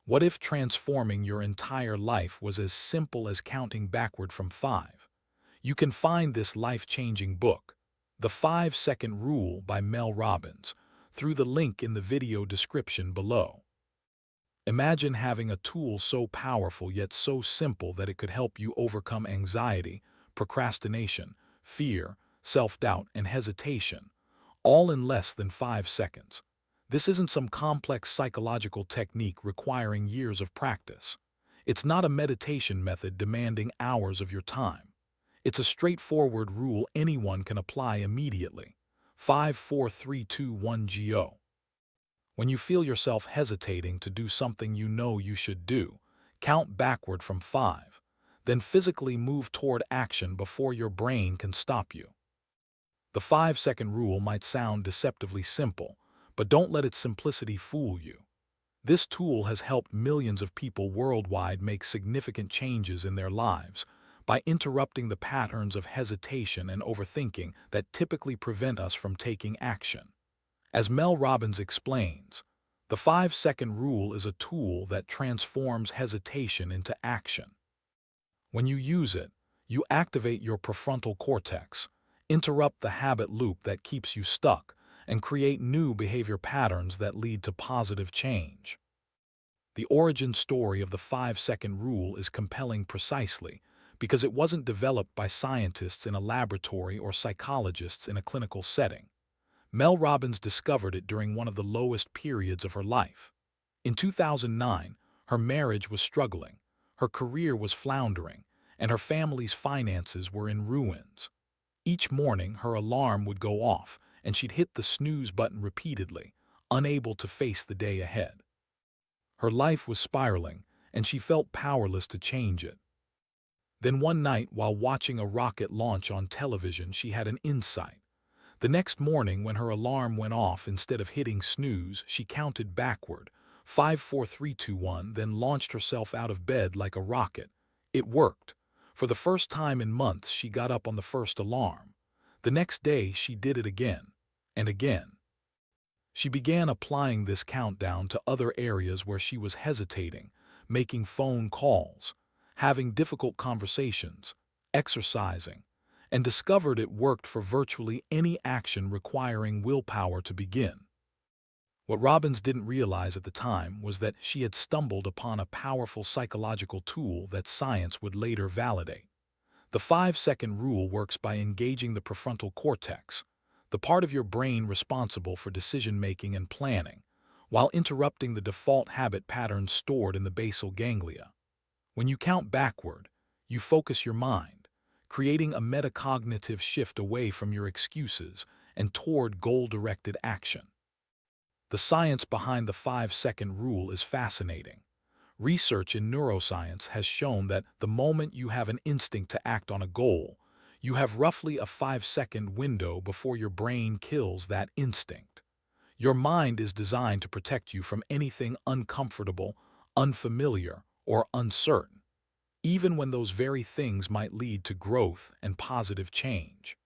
What if transforming your entire life was as simple as counting backward from 5? You can find this life-changing book, The 5-Second Rule by Mel Robbins, through the link in the video description below. Imagine having a tool so powerful yet so simple that it could help you overcome anxiety, procrastination, fear, self-doubt, and hesitation, all in less than 5 seconds. This isn't some complex psychological technique requiring years of practice. It's not a meditation method demanding hours of your time. It's a straightforward rule anyone can apply immediately. 5 4 3 2 1 GO. When you feel yourself hesitating to do something you know you should do, count backward from 5. Then physically move toward action before your brain can stop you. The 5-second rule might sound deceptively simple, but don't let its simplicity fool you. This tool has helped millions of people worldwide make significant changes in their lives by interrupting the patterns of hesitation and overthinking that typically prevent us from taking action. As Mel Robbins explains, the 5-second rule is a tool that transforms hesitation into action. When you use it, you activate your prefrontal cortex, interrupt the habit loop that keeps you stuck, and create new behavior patterns that lead to positive change. The origin story of the 5-second rule is compelling precisely because it wasn't developed by scientists in a laboratory or psychologists in a clinical setting. Mel Robbins discovered it during one of the lowest periods of her life. In 2009, her marriage was struggling, her career was floundering, and her family's finances were in ruins. Each morning, her alarm would go off, and she'd hit the snooze button repeatedly, unable to face the day ahead. Her life was spiraling, and she felt powerless to change it. Then one night, while watching a rocket launch on television, she had an insight. The next morning, when her alarm went off, instead of hitting snooze, she counted backward, 5 4 3 2 1, then launched herself out of bed like a rocket. It worked. For the first time in months, she got up on the first alarm. The next day, she did it again and again. She began applying this countdown to other areas where she was hesitating, making phone calls, having difficult conversations, exercising, and discovered it worked for virtually any action requiring willpower to begin. What Robbins didn't realize at the time was that she had stumbled upon a powerful psychological tool that science would later validate. The 5-second rule works by engaging the prefrontal cortex, the part of your brain responsible for decision-making and planning, while interrupting the default habit patterns stored in the basal ganglia. When you count backward, you focus your mind, creating a metacognitive shift away from your excuses and toward goal-directed action. The science behind the 5-second rule is fascinating. Research in neuroscience has shown that the moment you have an instinct to act on a goal, you have roughly a 5-second window before your brain kills that instinct. Your mind is designed to protect you from anything uncomfortable, unfamiliar, or uncertain, even when those very things might lead to growth and positive change.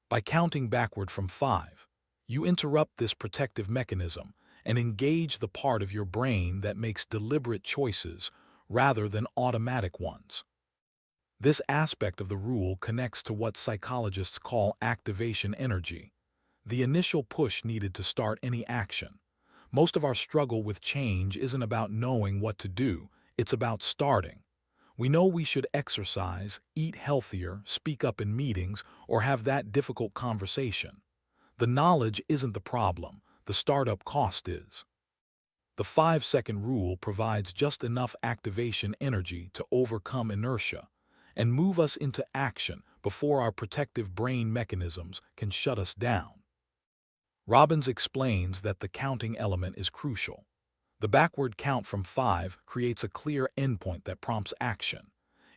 By counting backward from 5, you interrupt this protective mechanism and engage the part of your brain that makes deliberate choices rather than automatic ones. This aspect of the rule connects to what psychologists call activation energy, the initial push needed to start any action. Most of our struggle with change isn't about knowing what to do, it's about starting. We know we should exercise, eat healthier, speak up in meetings, or have that difficult conversation. The knowledge isn't the problem, the startup cost is. The 5-second rule provides just enough activation energy to overcome inertia and move us into action before our protective brain mechanisms can shut us down. Robbins explains that the counting element is crucial. The backward count from 5 creates a clear endpoint that prompts action.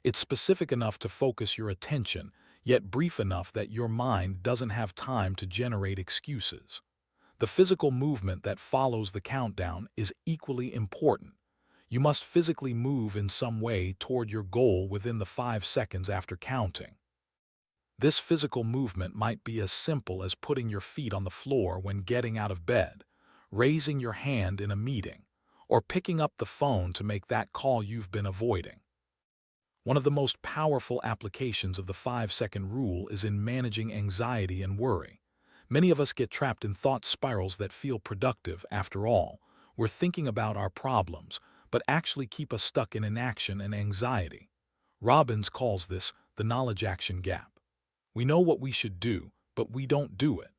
It's specific enough to focus your attention, yet brief enough that your mind doesn't have time to generate excuses. The physical movement that follows the countdown is equally important. You must physically move in some way toward your goal within the 5 seconds after counting. This physical movement might be as simple as putting your feet on the floor when getting out of bed, raising your hand in a meeting, or picking up the phone to make that call you've been avoiding. One of the most powerful applications of the 5-second rule is in managing anxiety and worry. Many of us get trapped in thought spirals that feel productive. After all, we're thinking about our problems, but actually keep us stuck in inaction and anxiety. Robbins calls this the knowledge-action gap. We know what we should do, but we don't do it.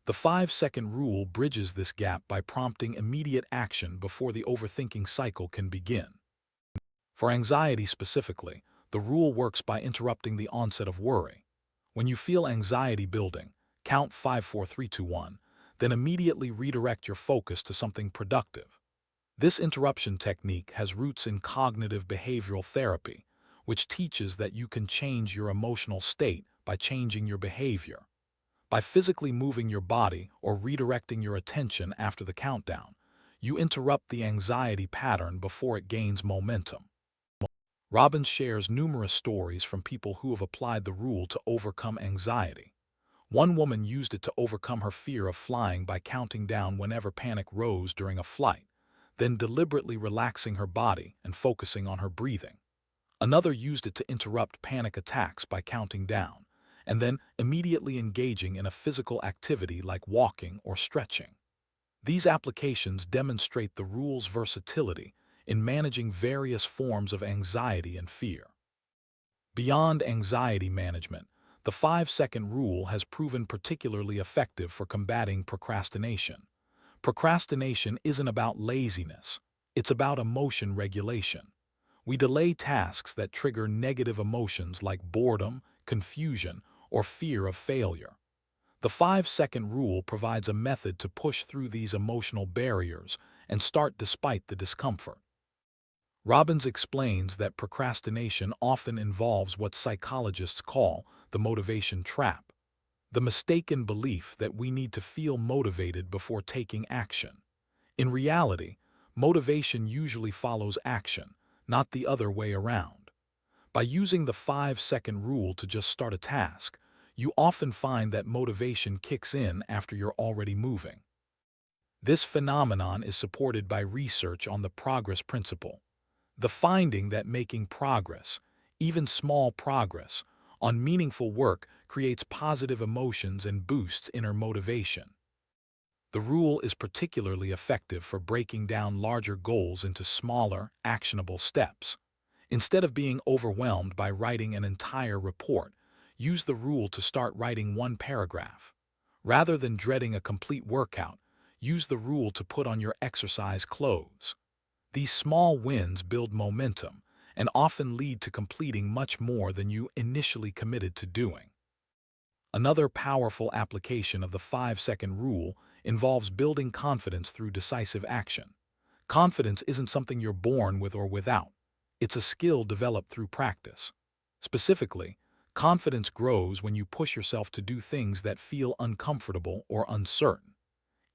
The 5-second rule bridges this gap by prompting immediate action before the overthinking cycle can begin. For anxiety specifically, the rule works by interrupting the onset of worry. When you feel anxiety building, count 5, 4, 3, 2, 1, then immediately redirect your focus to something productive. This interruption technique has roots in cognitive behavioral therapy, which teaches that you can change your emotional state by changing your behavior. By physically moving your body or redirecting your attention after the countdown, you interrupt the anxiety pattern before it gains momentum. Robbins shares numerous stories from people who have applied the rule to overcome anxiety. One woman used it to overcome her fear of flying by counting down whenever panic rose during a flight, then deliberately relaxing her body and focusing on her breathing. Another used it to interrupt panic attacks by counting down, and then immediately engaging in a physical activity like walking or stretching. These applications demonstrate the rule's versatility in managing various forms of anxiety and fear. Beyond anxiety management, the 5-second rule has proven particularly effective for combating procrastination. Procrastination isn't about laziness, it's about emotion regulation. We delay tasks that trigger negative emotions like boredom, confusion, or fear of failure. The 5-second rule provides a method to push through these emotional barriers and start despite the discomfort. Robbins explains that procrastination often involves what psychologists call the motivation trap, the mistaken belief that we need to feel motivated before taking action. In reality, motivation usually follows action, not the other way around. By using the 5-second rule to just start a task, you often find that motivation kicks in after you're already moving. This phenomenon is supported by research on the progress principle, the finding that making progress, even small progress, on meaningful work creates positive emotions and boosts inner motivation. The rule is particularly effective for breaking down larger goals into smaller, actionable steps. Instead of being overwhelmed by writing an entire report, use the rule to start writing one paragraph. Rather than dreading a complete workout, use the rule to put on your exercise clothes. These small wins build momentum and often lead to completing much more than you initially committed to doing. Another powerful application of the 5-second rule involves building confidence through decisive action. Confidence isn't something you're born with or without. It's a skill developed through practice. Specifically, confidence grows when you push yourself to do things that feel uncomfortable or uncertain.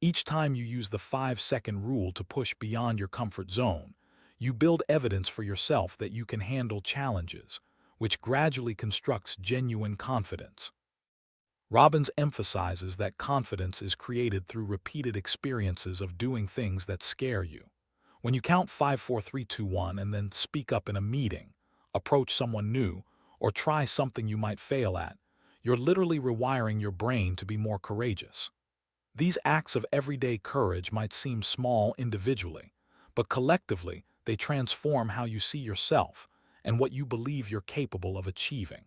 Each time you use the 5-second rule to push beyond your comfort zone, you build evidence for yourself that you can handle challenges, which gradually constructs genuine confidence. Robbins emphasizes that confidence is created through repeated experiences of doing things that scare you. When you count 5, 4, 3, 2, 1 and then speak up in a meeting, approach someone new, or try something you might fail at, you're literally rewiring your brain to be more courageous. These acts of everyday courage might seem small individually, but collectively they transform how you see yourself and what you believe you're capable of achieving.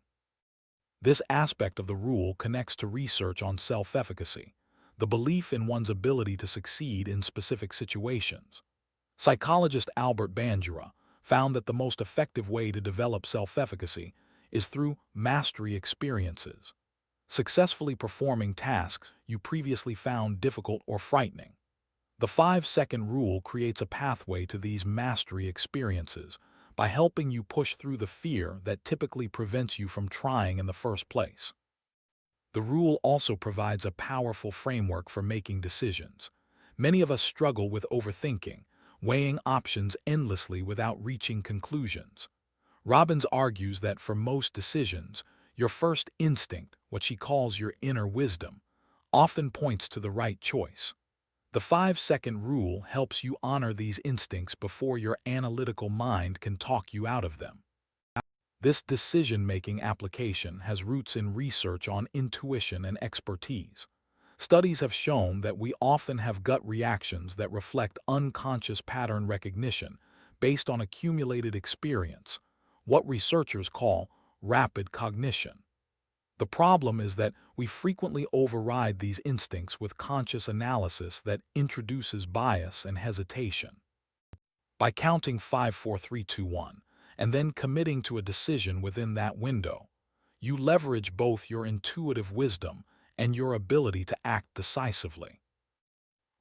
This aspect of the rule connects to research on self-efficacy, the belief in one's ability to succeed in specific situations. Psychologist Albert Bandura found that the most effective way to develop self-efficacy is through mastery experiences, successfully performing tasks you previously found difficult or frightening. The 5-second rule creates a pathway to these mastery experiences by helping you push through the fear that typically prevents you from trying in the first place. The rule also provides a powerful framework for making decisions. Many of us struggle with overthinking, weighing options endlessly without reaching conclusions. Robbins argues that for most decisions, your first instinct, what she calls your inner wisdom, often points to the right choice. The 5-second rule helps you honor these instincts before your analytical mind can talk you out of them. This decision-making application has roots in research on intuition and expertise. Studies have shown that we often have gut reactions that reflect unconscious pattern recognition based on accumulated experience, what researchers call rapid cognition. The problem is that we frequently override these instincts with conscious analysis that introduces bias and hesitation. By counting 5, 4, 3, 2, 1, and then committing to a decision within that window, you leverage both your intuitive wisdom and your ability to act decisively.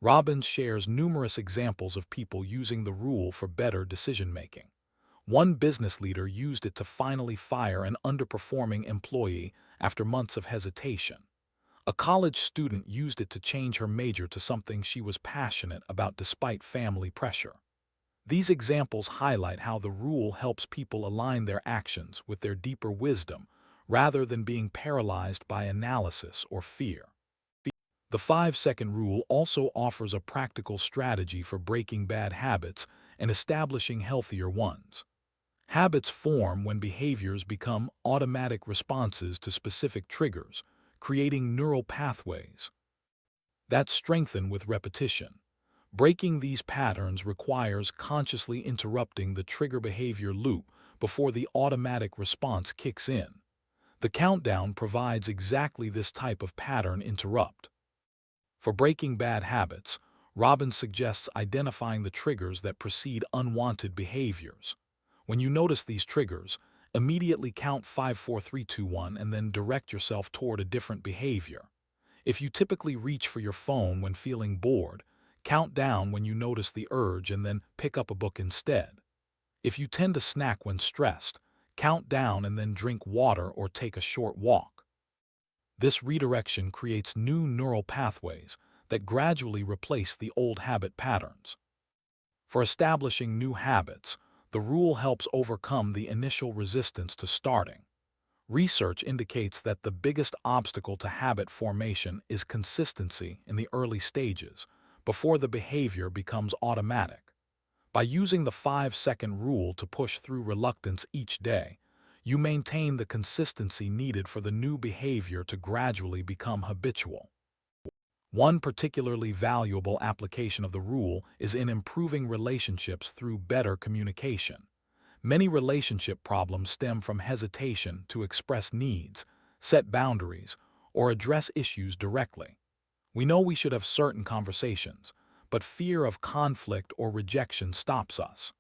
Robbins shares numerous examples of people using the rule for better decision-making. One business leader used it to finally fire an underperforming employee after months of hesitation. A college student used it to change her major to something she was passionate about despite family pressure. These examples highlight how the rule helps people align their actions with their deeper wisdom rather than being paralyzed by analysis or fear. The 5-second rule also offers a practical strategy for breaking bad habits and establishing healthier ones. Habits form when behaviors become automatic responses to specific triggers, creating neural pathways that strengthen with repetition. Breaking these patterns requires consciously interrupting the trigger behavior loop before the automatic response kicks in. The countdown provides exactly this type of pattern interrupt. For breaking bad habits, Robbins suggests identifying the triggers that precede unwanted behaviors. When you notice these triggers, immediately count 5, 4, 3, 2, 1 and then direct yourself toward a different behavior. If you typically reach for your phone when feeling bored, count down when you notice the urge and then pick up a book instead. If you tend to snack when stressed, count down and then drink water or take a short walk. This redirection creates new neural pathways that gradually replace the old habit patterns. For establishing new habits, the rule helps overcome the initial resistance to starting. Research indicates that the biggest obstacle to habit formation is consistency in the early stages, before the behavior becomes automatic. By using the 5-second rule to push through reluctance each day, you maintain the consistency needed for the new behavior to gradually become habitual. One particularly valuable application of the rule is in improving relationships through better communication. Many relationship problems stem from hesitation to express needs, set boundaries, or address issues directly. We know we should have certain conversations, but fear of conflict or rejection stops us.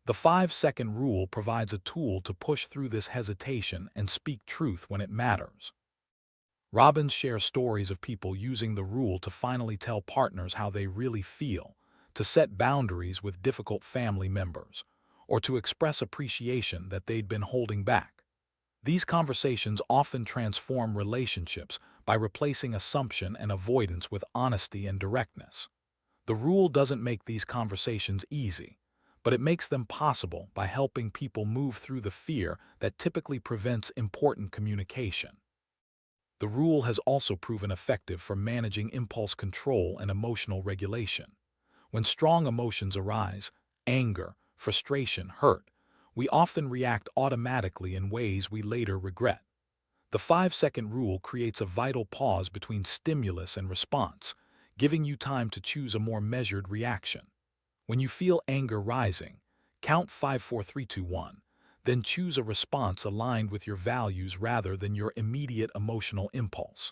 The 5-second rule provides a tool to push through this hesitation and speak truth when it matters. Robbins shares stories of people using the rule to finally tell partners how they really feel, to set boundaries with difficult family members, or to express appreciation that they'd been holding back. These conversations often transform relationships by replacing assumption and avoidance with honesty and directness. The rule doesn't make these conversations easy, but it makes them possible by helping people move through the fear that typically prevents important communication. The rule has also proven effective for managing impulse control and emotional regulation. When strong emotions arise, anger, frustration, hurt, we often react automatically in ways we later regret. The 5-second rule creates a vital pause between stimulus and response, giving you time to choose a more measured reaction. When you feel anger rising, count 5, 4, 3, 2, 1. Then choose a response aligned with your values rather than your immediate emotional impulse.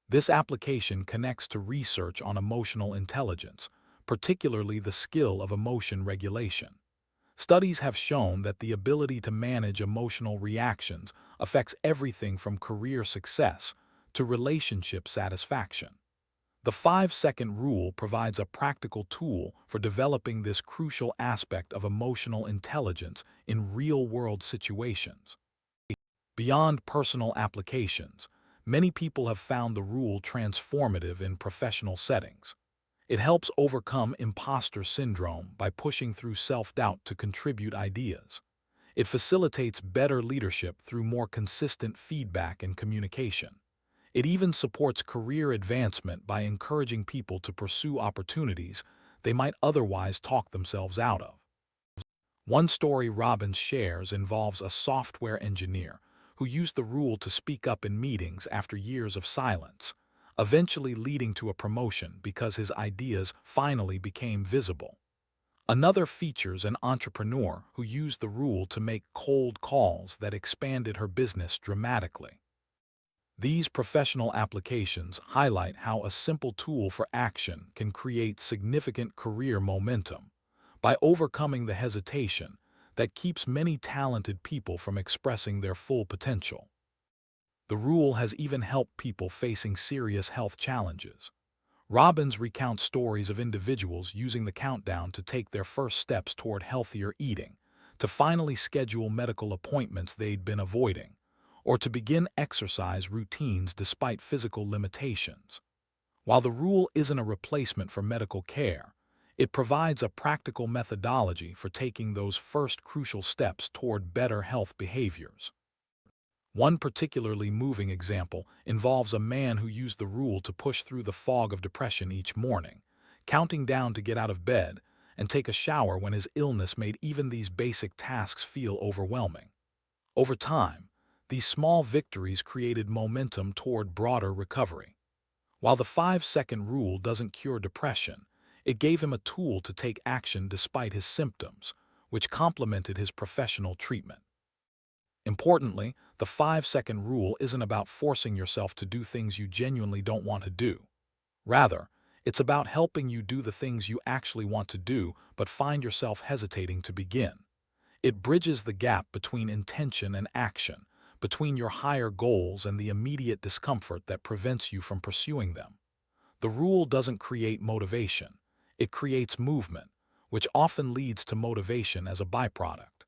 This application connects to research on emotional intelligence, particularly the skill of emotion regulation. Studies have shown that the ability to manage emotional reactions affects everything from career success to relationship satisfaction. The 5-second rule provides a practical tool for developing this crucial aspect of emotional intelligence in real-world situations. Beyond personal applications, many people have found the rule transformative in professional settings. It helps overcome imposter syndrome by pushing through self-doubt to contribute ideas. It facilitates better leadership through more consistent feedback and communication. It even supports career advancement by encouraging people to pursue opportunities they might otherwise talk themselves out of. One story Robbins shares involves a software engineer who used the rule to speak up in meetings after years of silence, eventually leading to a promotion because his ideas finally became visible. Another features an entrepreneur who used the rule to make cold calls that expanded her business dramatically. These professional applications highlight how a simple tool for action can create significant career momentum by overcoming the hesitation that keeps many talented people from expressing their full potential. The rule has even helped people facing serious health challenges. Robbins recounts stories of individuals using the countdown to take their first steps toward healthier eating, to finally schedule medical appointments they'd been avoiding, or to begin exercise routines despite physical limitations. While the rule isn't a replacement for medical care, it provides a practical methodology for taking those first crucial steps toward better health behaviors. One particularly moving example involves a man who used the rule to push through the fog of depression each morning, counting down to get out of bed and take a shower when his illness made even these basic tasks feel overwhelming. Over time, these small victories created momentum toward broader recovery. While the 5-second rule doesn't cure depression, it gave him a tool to take action despite his symptoms, which complemented his professional treatment. Importantly, the 5-second rule isn't about forcing yourself to do things you genuinely don't want to do. Rather, it's about helping you do the things you actually want to do but find yourself hesitating to begin. It bridges the gap between intention and action, between your higher goals and the immediate discomfort that prevents you from pursuing them. The rule doesn't create motivation. It creates movement, which often leads to motivation as a byproduct.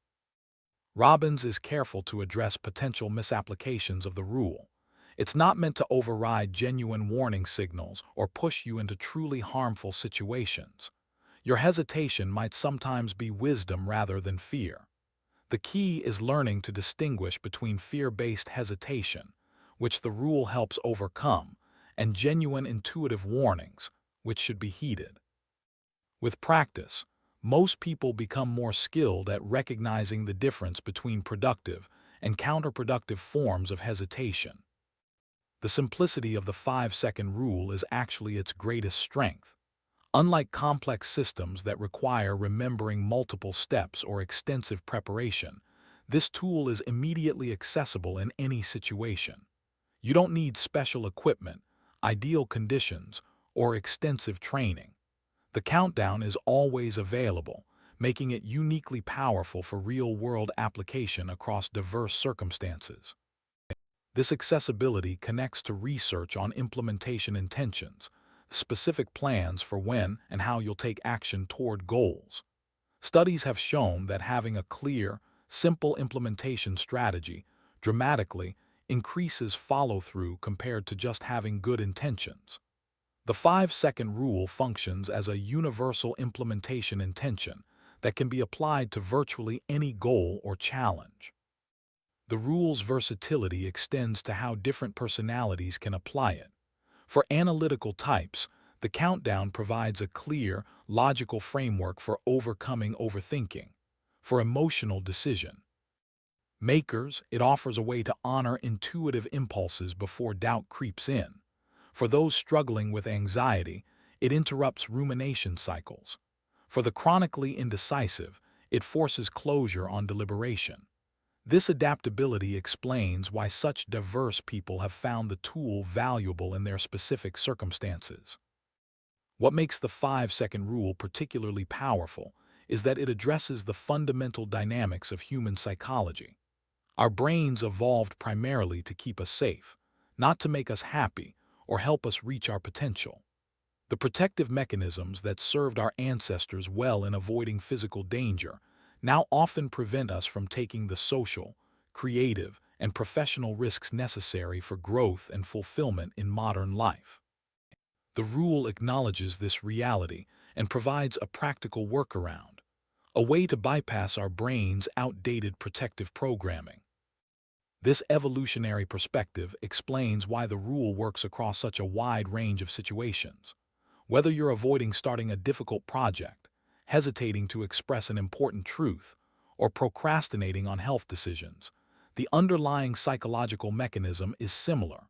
Robbins is careful to address potential misapplications of the rule. It's not meant to override genuine warning signals or push you into truly harmful situations. Your hesitation might sometimes be wisdom rather than fear. The key is learning to distinguish between fear-based hesitation, which the rule helps overcome, and genuine intuitive warnings, which should be heeded. With practice, most people become more skilled at recognizing the difference between productive and counterproductive forms of hesitation. The simplicity of the 5-second rule is actually its greatest strength. Unlike complex systems that require remembering multiple steps or extensive preparation, this tool is immediately accessible in any situation. You don't need special equipment, ideal conditions, or extensive training. The countdown is always available, making it uniquely powerful for real-world application across diverse circumstances. This accessibility connects to research on implementation intentions, specific plans for when and how you'll take action toward goals. Studies have shown that having a clear, simple implementation strategy dramatically increases follow-through compared to just having good intentions. The 5-second rule functions as a universal implementation intention that can be applied to virtually any goal or challenge. The rule's versatility extends to how different personalities can apply it. For analytical types, the countdown provides a clear, logical framework for overcoming overthinking. For emotional decision makers, it offers a way to honor intuitive impulses before doubt creeps in. For those struggling with anxiety, it interrupts rumination cycles. For the chronically indecisive, it forces closure on deliberation. This adaptability explains why such diverse people have found the tool valuable in their specific circumstances. What makes the 5-second rule particularly powerful is that it addresses the fundamental dynamics of human psychology. Our brains evolved primarily to keep us safe, not to make us happy or help us reach our potential. The protective mechanisms that served our ancestors well in avoiding physical danger now often prevent us from taking the social, creative, and professional risks necessary for growth and fulfillment in modern life. The rule acknowledges this reality and provides a practical workaround, a way to bypass our brain's outdated protective programming. This evolutionary perspective explains why the rule works across such a wide range of situations. Whether you're avoiding starting a difficult project, hesitating to express an important truth, or procrastinating on health decisions, the underlying psychological mechanism is similar.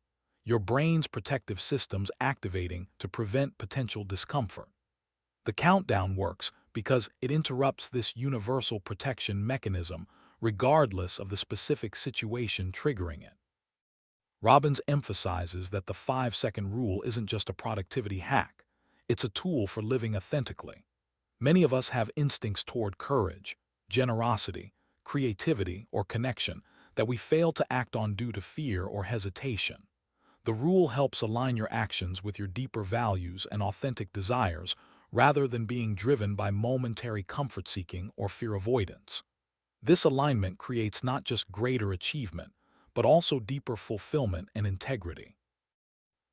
Your brain's protective systems activating to prevent potential discomfort. The countdown works because it interrupts this universal protection mechanism regardless of the specific situation triggering it. Robbins emphasizes that the 5-second rule isn't just a productivity hack, it's a tool for living authentically. Many of us have instincts toward courage, generosity, creativity, or connection that we fail to act on due to fear or hesitation. The rule helps align your actions with your deeper values and authentic desires rather than being driven by momentary comfort-seeking or fear avoidance. This alignment creates not just greater achievement, but also deeper fulfillment and integrity.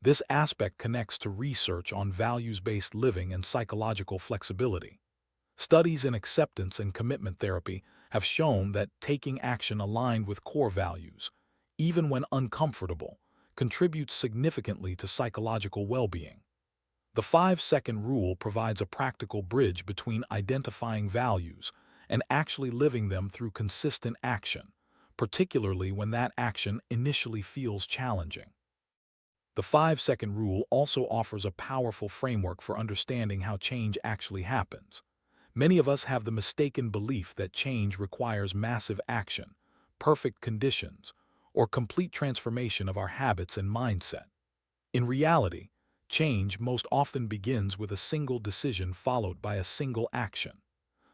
This aspect connects to research on values-based living and psychological flexibility. Studies in acceptance and commitment therapy have shown that taking action aligned with core values, even when uncomfortable, contributes significantly to psychological well-being. The 5-second rule provides a practical bridge between identifying values and actually living them through consistent action, particularly when that action initially feels challenging. The 5-second rule also offers a powerful framework for understanding how change actually happens. Many of us have the mistaken belief that change requires massive action, perfect conditions, or complete transformation of our habits and mindset. In reality, change most often begins with a single decision followed by a single action.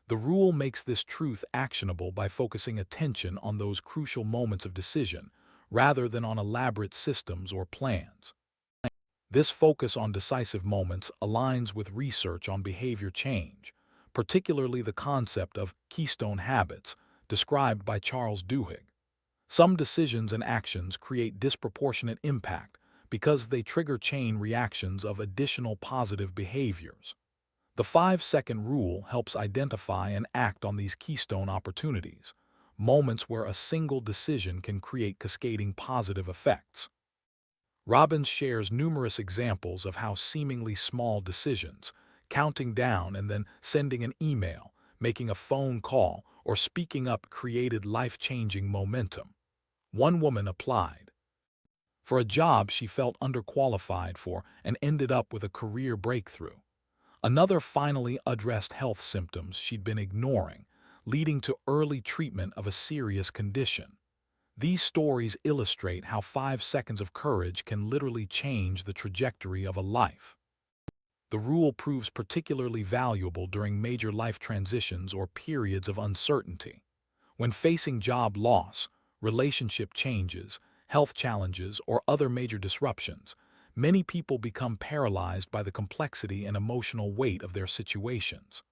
The rule makes this truth actionable by focusing attention on those crucial moments of decision rather than on elaborate systems or plans. This focus on decisive moments aligns with research on behavior change, particularly the concept of keystone habits described by Charles Duhigg. Some decisions and actions create disproportionate impact because they trigger chain reactions of additional positive behaviors. The 5-second rule helps identify and act on these keystone opportunities, moments where a single decision can create cascading positive effects. Robbins shares numerous examples of how seemingly small decisions, counting down and then sending an email, making a phone call, or speaking up created life-changing momentum. One woman applied for a job she felt underqualified for and ended up with a career breakthrough. Another finally addressed health symptoms she'd been ignoring, leading to early treatment of a serious condition. These stories illustrate how 5 seconds of courage can literally change the trajectory of a life. The rule proves particularly valuable during major life transitions or periods of uncertainty. When facing job loss, relationship changes, health challenges, or other major disruptions, many people become paralyzed by the complexity and emotional weight of their situations.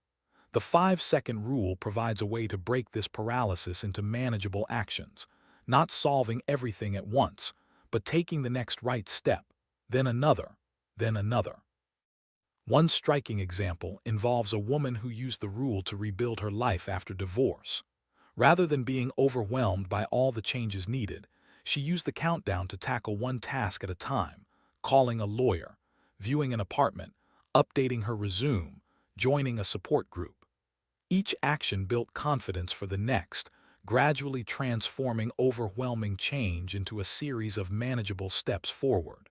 The 5-second rule provides a way to break this paralysis into manageable actions, not solving everything at once, but taking the next right step, then another, then another. One striking example involves a woman who used the rule to rebuild her life after divorce. Rather than being overwhelmed by all the changes needed, she used the countdown to tackle one task at a time, calling a lawyer, viewing an apartment, updating her resume, joining a support group. Each action built confidence for the next, gradually transforming overwhelming change into a series of manageable steps forward.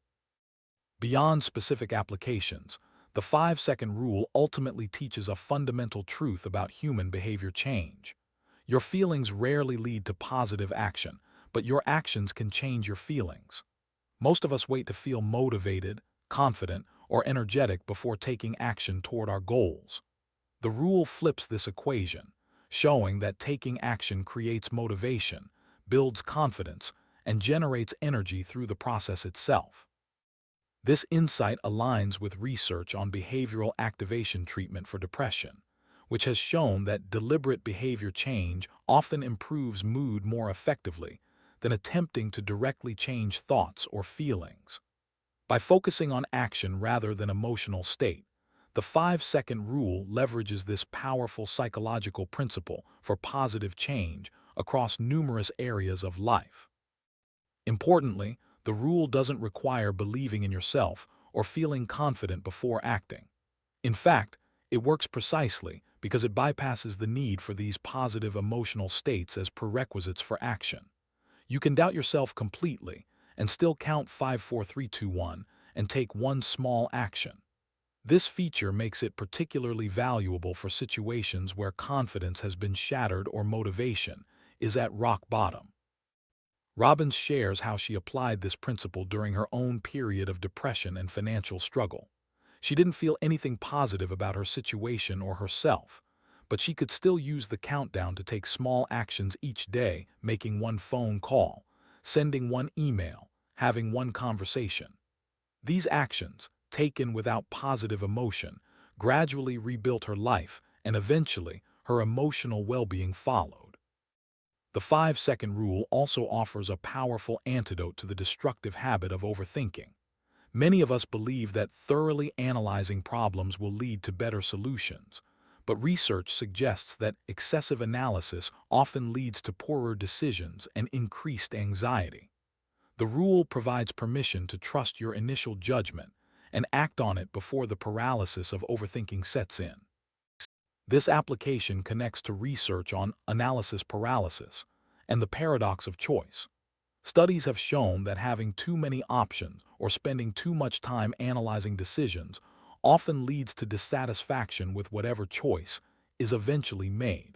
Beyond specific applications, the 5-second rule ultimately teaches a fundamental truth about human behavior change. Your feelings rarely lead to positive action, but your actions can change your feelings. Most of us wait to feel motivated, confident, or energetic before taking action toward our goals. The rule flips this equation, showing that taking action creates motivation, builds confidence, and generates energy through the process itself. This insight aligns with research on behavioral activation treatment for depression, which has shown that deliberate behavior change often improves mood more effectively than attempting to directly change thoughts or feelings. By focusing on action rather than emotional state, the 5-second rule leverages this powerful psychological principle for positive change across numerous areas of life. Importantly, the rule doesn't require believing in yourself or feeling confident before acting. In fact, it works precisely because it bypasses the need for these positive emotional states as prerequisites for action. You can doubt yourself completely and still count 5, 4, 3, 2, 1 and take one small action. This feature makes it particularly valuable for situations where confidence has been shattered or motivation is at rock bottom. Robbins shares how she applied this principle during her own period of depression and financial struggle. She didn't feel anything positive about her situation or herself, but she could still use the countdown to take small actions each day, making one phone call, sending one email, having one conversation. These actions, taken without positive emotion, gradually rebuilt her life, and eventually, her emotional well-being followed. The 5-second rule also offers a powerful antidote to the destructive habit of overthinking. Many of us believe that thoroughly analyzing problems will lead to better solutions, but research suggests that excessive analysis often leads to poorer decisions and increased anxiety. The rule provides permission to trust your initial judgment and act on it before the paralysis of overthinking sets in. This application connects to research on analysis paralysis and the paradox of choice. Studies have shown that having too many options or spending too much time analyzing decisions often leads to dissatisfaction with whatever choice is eventually made.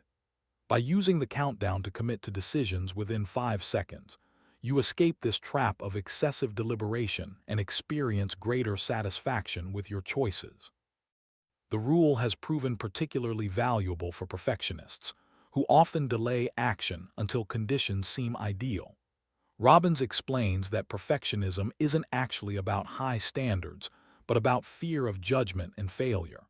By using the countdown to commit to decisions within 5 seconds, you escape this trap of excessive deliberation and experience greater satisfaction with your choices. The rule has proven particularly valuable for perfectionists, who often delay action until conditions seem ideal. Robbins explains that perfectionism isn't actually about high standards, but about fear of judgment and failure.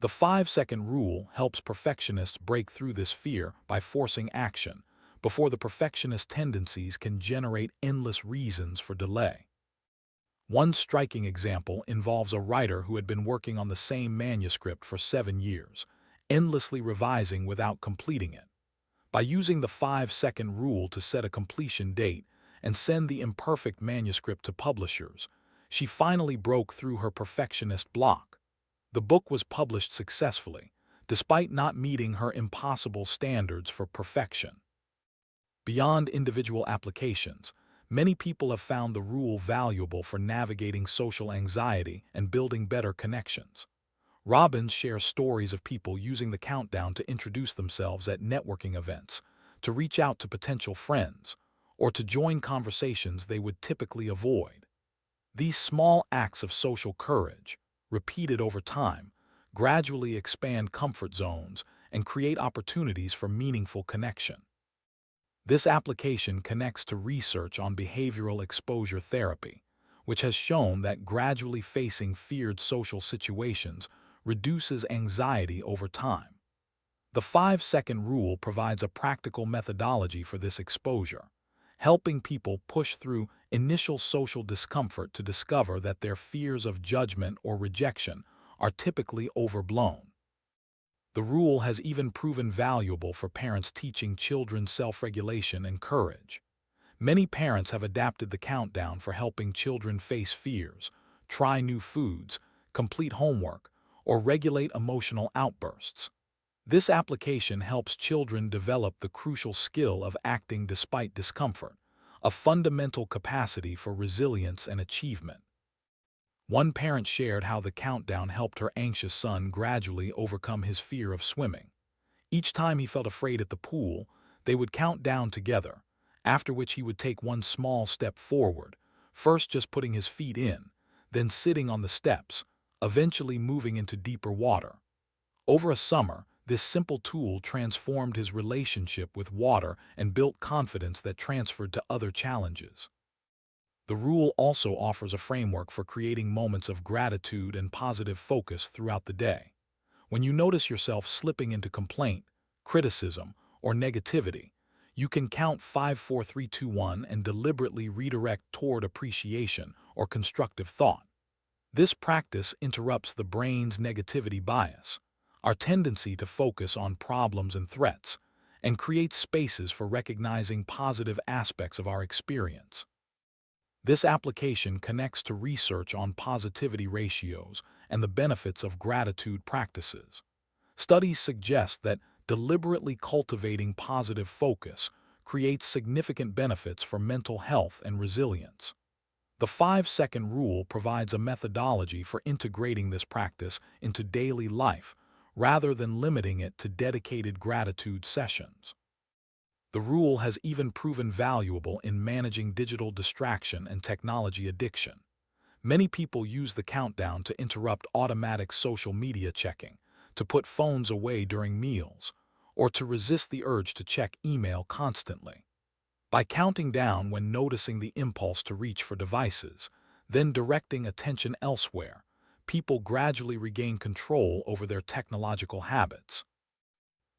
The 5-second rule helps perfectionists break through this fear by forcing action before the perfectionist tendencies can generate endless reasons for delay. One striking example involves a writer who had been working on the same manuscript for 7 years, endlessly revising without completing it. By using the 5-second rule to set a completion date and send the imperfect manuscript to publishers, she finally broke through her perfectionist block. The book was published successfully, despite not meeting her impossible standards for perfection. Beyond individual applications, many people have found the rule valuable for navigating social anxiety and building better connections. Robbins shares stories of people using the countdown to introduce themselves at networking events, to reach out to potential friends, or to join conversations they would typically avoid. These small acts of social courage, repeated over time, gradually expand comfort zones and create opportunities for meaningful connection. This application connects to research on behavioral exposure therapy, which has shown that gradually facing feared social situations reduces anxiety over time. The 5-second rule provides a practical methodology for this exposure, helping people push through initial social discomfort to discover that their fears of judgment or rejection are typically overblown. The rule has even proven valuable for parents teaching children self-regulation and courage. Many parents have adapted the countdown for helping children face fears, try new foods, complete homework, or regulate emotional outbursts. This application helps children develop the crucial skill of acting despite discomfort, a fundamental capacity for resilience and achievement. One parent shared how the countdown helped her anxious son gradually overcome his fear of swimming. Each time he felt afraid at the pool, they would count down together, after which he would take one small step forward, first just putting his feet in, then sitting on the steps, eventually moving into deeper water. Over a summer, this simple tool transformed his relationship with water and built confidence that transferred to other challenges. The rule also offers a framework for creating moments of gratitude and positive focus throughout the day. When you notice yourself slipping into complaint, criticism, or negativity, you can count 5, 4, 3, 2, 1 and deliberately redirect toward appreciation or constructive thought. This practice interrupts the brain's negativity bias, our tendency to focus on problems and threats, and creates spaces for recognizing positive aspects of our experience. This application connects to research on positivity ratios and the benefits of gratitude practices. Studies suggest that deliberately cultivating positive focus creates significant benefits for mental health and resilience. The 5-second rule provides a methodology for integrating this practice into daily life rather than limiting it to dedicated gratitude sessions. The rule has even proven valuable in managing digital distraction and technology addiction. Many people use the countdown to interrupt automatic social media checking, to put phones away during meals, or to resist the urge to check email constantly. By counting down when noticing the impulse to reach for devices, then directing attention elsewhere, people gradually regain control over their technological habits.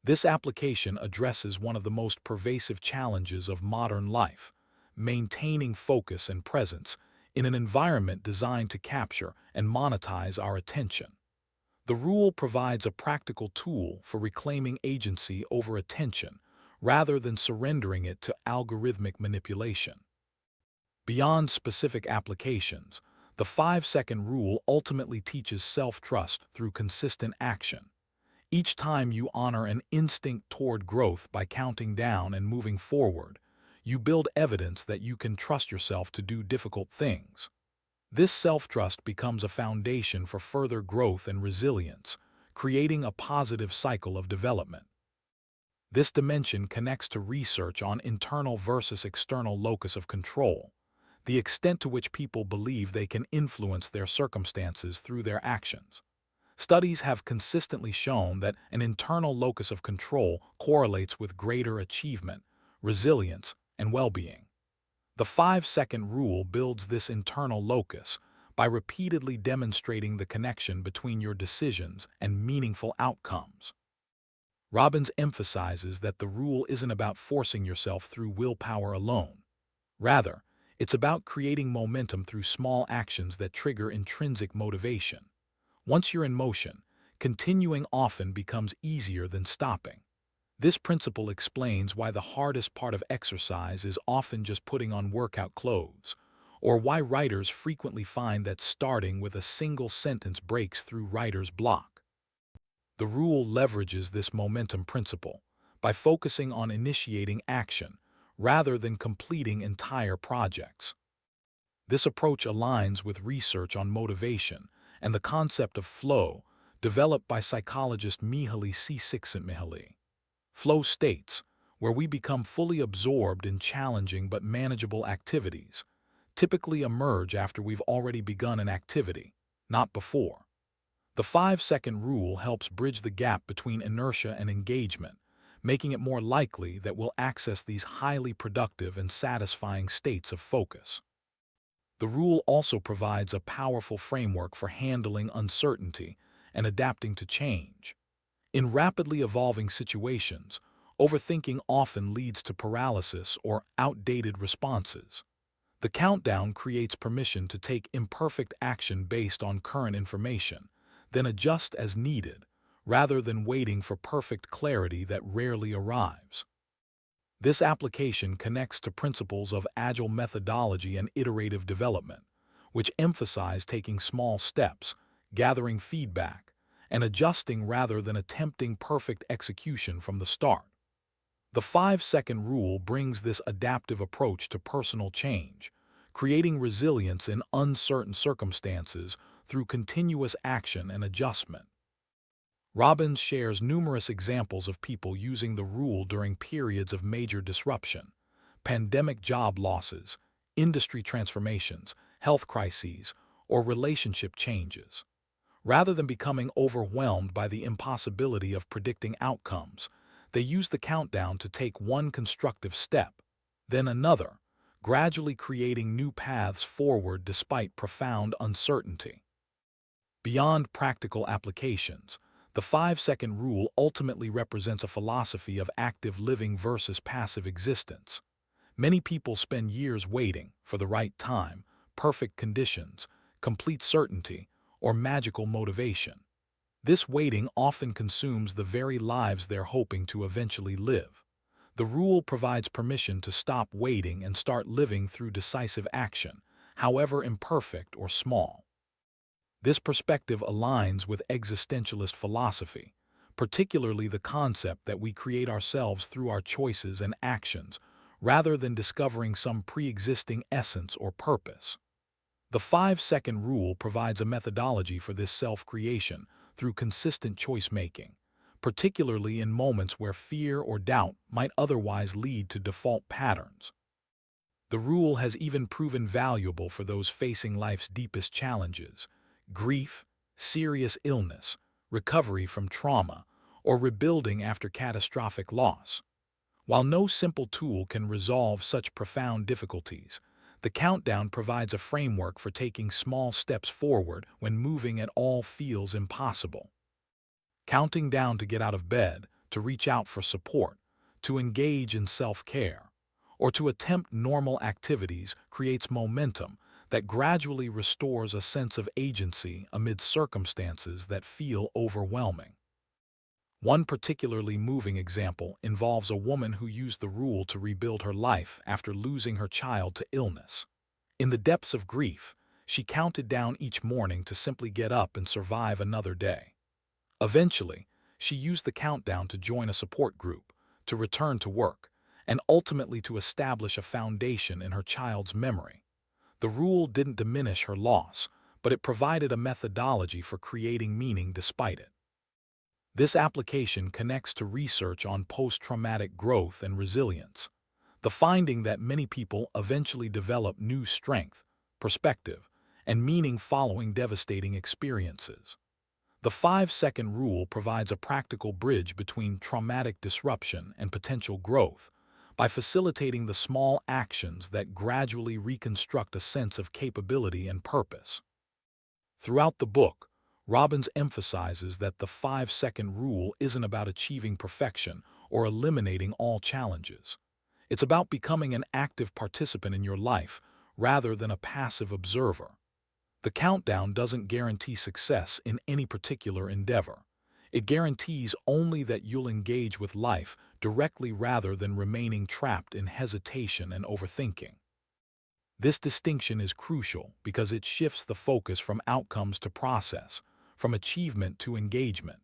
This application addresses one of the most pervasive challenges of modern life: maintaining focus and presence in an environment designed to capture and monetize our attention. The rule provides a practical tool for reclaiming agency over attention rather than surrendering it to algorithmic manipulation. Beyond specific applications, the 5-second rule ultimately teaches self-trust through consistent action. Each time you honor an instinct toward growth by counting down and moving forward, you build evidence that you can trust yourself to do difficult things. This self-trust becomes a foundation for further growth and resilience, creating a positive cycle of development. This dimension connects to research on internal versus external locus of control, the extent to which people believe they can influence their circumstances through their actions. Studies have consistently shown that an internal locus of control correlates with greater achievement, resilience, and well-being. The 5-second rule builds this internal locus by repeatedly demonstrating the connection between your decisions and meaningful outcomes. Robbins emphasizes that the rule isn't about forcing yourself through willpower alone. Rather, it's about creating momentum through small actions that trigger intrinsic motivation. Once you're in motion, continuing often becomes easier than stopping. This principle explains why the hardest part of exercise is often just putting on workout clothes, or why writers frequently find that starting with a single sentence breaks through writer's block. The rule leverages this momentum principle by focusing on initiating action rather than completing entire projects. This approach aligns with research on motivation and the concept of flow developed by psychologist Mihaly Csikszentmihalyi. Flow states, where we become fully absorbed in challenging but manageable activities, typically emerge after we've already begun an activity, not before. The 5-second rule helps bridge the gap between inertia and engagement, making it more likely that we'll access these highly productive and satisfying states of focus. The rule also provides a powerful framework for handling uncertainty and adapting to change. In rapidly evolving situations, overthinking often leads to paralysis or outdated responses. The countdown creates permission to take imperfect action based on current information, then adjust as needed, rather than waiting for perfect clarity that rarely arrives. This application connects to principles of agile methodology and iterative development, which emphasize taking small steps, gathering feedback, and adjusting rather than attempting perfect execution from the start. The 5-second rule brings this adaptive approach to personal change, creating resilience in uncertain circumstances through continuous action and adjustment. Robbins shares numerous examples of people using the rule during periods of major disruption: pandemic job losses, industry transformations, health crises, or relationship changes. Rather than becoming overwhelmed by the impossibility of predicting outcomes, they use the countdown to take one constructive step, then another, gradually creating new paths forward despite profound uncertainty. Beyond practical applications, the 5-second rule ultimately represents a philosophy of active living versus passive existence. Many people spend years waiting for the right time, perfect conditions, complete certainty, or magical motivation. This waiting often consumes the very lives they're hoping to eventually live. The rule provides permission to stop waiting and start living through decisive action, however imperfect or small. This perspective aligns with existentialist philosophy, particularly the concept that we create ourselves through our choices and actions, rather than discovering some pre-existing essence or purpose. The 5-second rule provides a methodology for this self-creation through consistent choice-making, particularly in moments where fear or doubt might otherwise lead to default patterns. The rule has even proven valuable for those facing life's deepest challenges: grief, serious illness, recovery from trauma, or rebuilding after catastrophic loss. While no simple tool can resolve such profound difficulties, the countdown provides a framework for taking small steps forward when moving at all feels impossible. Counting down to get out of bed, to reach out for support, to engage in self-care, or to attempt normal activities creates momentum that gradually restores a sense of agency amid circumstances that feel overwhelming. One particularly moving example involves a woman who used the rule to rebuild her life after losing her child to illness. In the depths of grief, she counted down each morning to simply get up and survive another day. Eventually, she used the countdown to join a support group, to return to work, and ultimately to establish a foundation in her child's memory. The rule didn't diminish her loss, but it provided a methodology for creating meaning despite it. This application connects to research on post-traumatic growth and resilience, the finding that many people eventually develop new strength, perspective, and meaning following devastating experiences. The 5-second rule provides a practical bridge between traumatic disruption and potential growth by facilitating the small actions that gradually reconstruct a sense of capability and purpose. Throughout the book, Robbins emphasizes that the 5-second rule isn't about achieving perfection or eliminating all challenges. It's about becoming an active participant in your life rather than a passive observer. The countdown doesn't guarantee success in any particular endeavor. It guarantees only that you'll engage with life directly rather than remaining trapped in hesitation and overthinking. This distinction is crucial because it shifts the focus from outcomes to process, from achievement to engagement.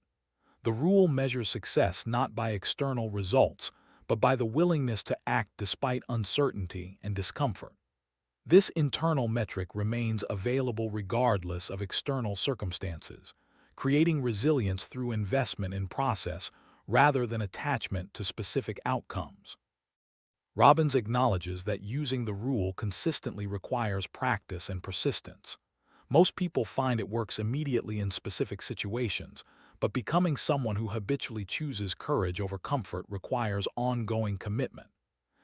The rule measures success not by external results, but by the willingness to act despite uncertainty and discomfort. This internal metric remains available regardless of external circumstances, creating resilience through investment in process rather than attachment to specific outcomes. Robbins acknowledges that using the rule consistently requires practice and persistence. Most people find it works immediately in specific situations, but becoming someone who habitually chooses courage over comfort requires ongoing commitment.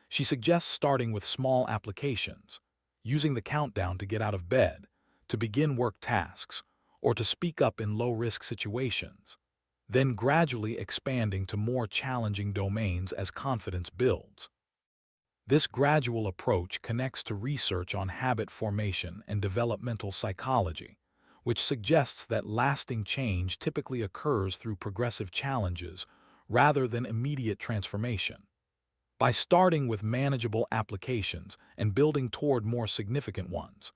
She suggests starting with small applications, using the countdown to get out of bed, to begin work tasks, or to speak up in low-risk situations, then gradually expanding to more challenging domains as confidence builds. This gradual approach connects to research on habit formation and developmental psychology, which suggests that lasting change typically occurs through progressive challenges rather than immediate transformation. By starting with manageable applications and building toward more significant ones,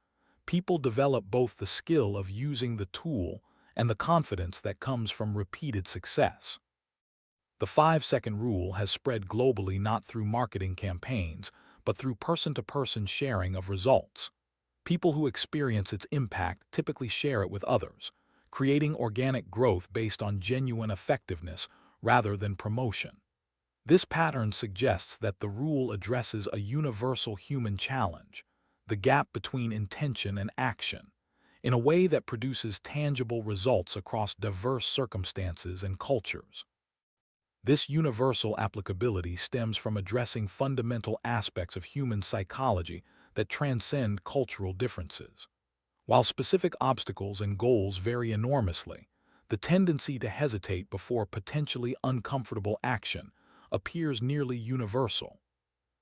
people develop both the skill of using the tool and the confidence that comes from repeated success. The 5-second rule has spread globally not through marketing campaigns, but through person-to-person sharing of results. People who experience its impact typically share it with others, creating organic growth based on genuine effectiveness rather than promotion. This pattern suggests that the rule addresses a universal human challenge, the gap between intention and action, in a way that produces tangible results across diverse circumstances and cultures. This universal applicability stems from addressing fundamental aspects of human psychology that transcend cultural differences. While specific obstacles and goals vary enormously, the tendency to hesitate before potentially uncomfortable action appears nearly universal.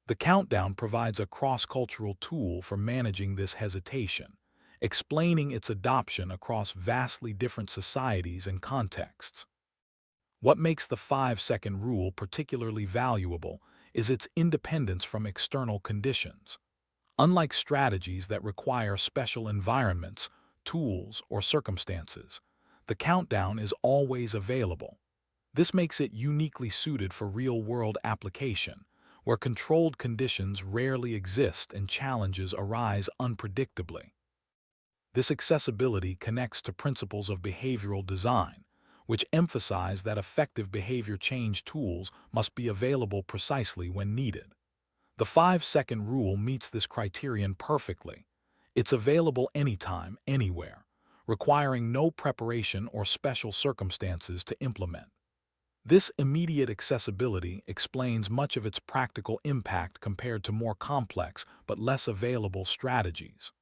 The countdown provides a cross-cultural tool for managing this hesitation, explaining its adoption across vastly different societies and contexts. What makes the 5-second rule particularly valuable is its independence from external conditions. Unlike strategies that require special environments, tools, or circumstances, the countdown is always available. This makes it uniquely suited for real-world application, where controlled conditions rarely exist and challenges arise unpredictably. This accessibility connects to principles of behavioral design, which emphasize that effective behavior change tools must be available precisely when needed. The 5-second rule meets this criterion perfectly. It's available anytime, anywhere, requiring no preparation or special circumstances to implement. This immediate accessibility explains much of its practical impact compared to more complex but less available strategies.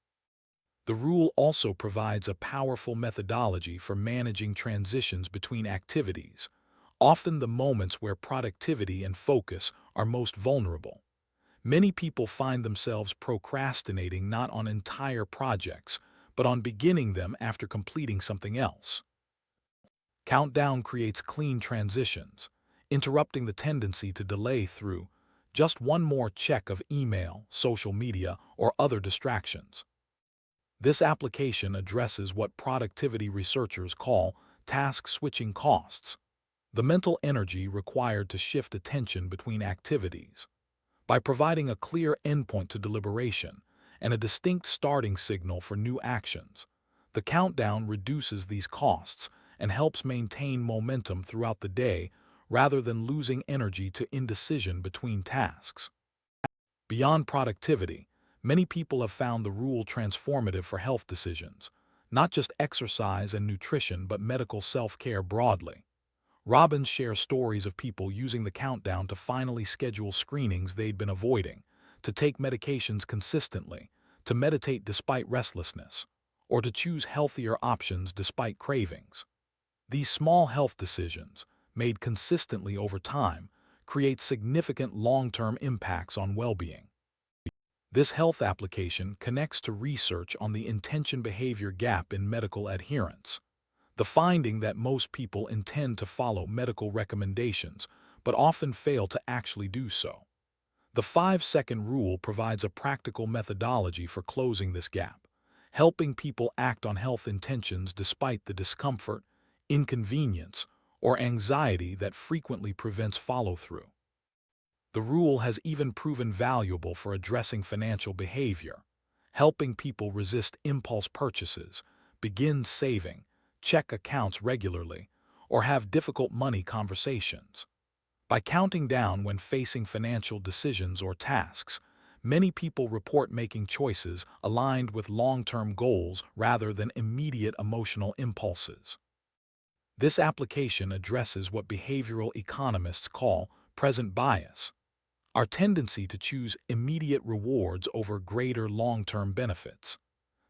The rule also provides a powerful methodology for managing transitions between activities, often the moments where productivity and focus are most vulnerable. Many people find themselves procrastinating not on entire projects, but on beginning them after completing something else. Countdown creates clean transitions, interrupting the tendency to delay through just one more check of email, social media, or other distractions. This application addresses what productivity researchers call task-switching costs, the mental energy required to shift attention between activities. By providing a clear endpoint to deliberation and a distinct starting signal for new actions, the countdown reduces these costs and helps maintain momentum throughout the day rather than losing energy to indecision between tasks. Beyond productivity, many people have found the rule transformative for health decisions, not just exercise and nutrition but medical self-care broadly. Robbins shares stories of people using the countdown to finally schedule screenings they'd been avoiding, to take medications consistently, to meditate despite restlessness, or to choose healthier options despite cravings. These small health decisions, made consistently over time, create significant long-term impacts on well-being. This health application connects to research on the intention-behavior gap in medical adherence, the finding that most people intend to follow medical recommendations but often fail to actually do so. The 5-second rule provides a practical methodology for closing this gap, helping people act on health intentions despite the discomfort, inconvenience, or anxiety that frequently prevents follow-through. The rule has even proven valuable for addressing financial behavior, helping people resist impulse purchases, begin saving, check accounts regularly, or have difficult money conversations. By counting down when facing financial decisions or tasks, many people report making choices aligned with long-term goals rather than immediate emotional impulses. This application addresses what behavioral economists call present bias, our tendency to choose immediate rewards over greater long-term benefits.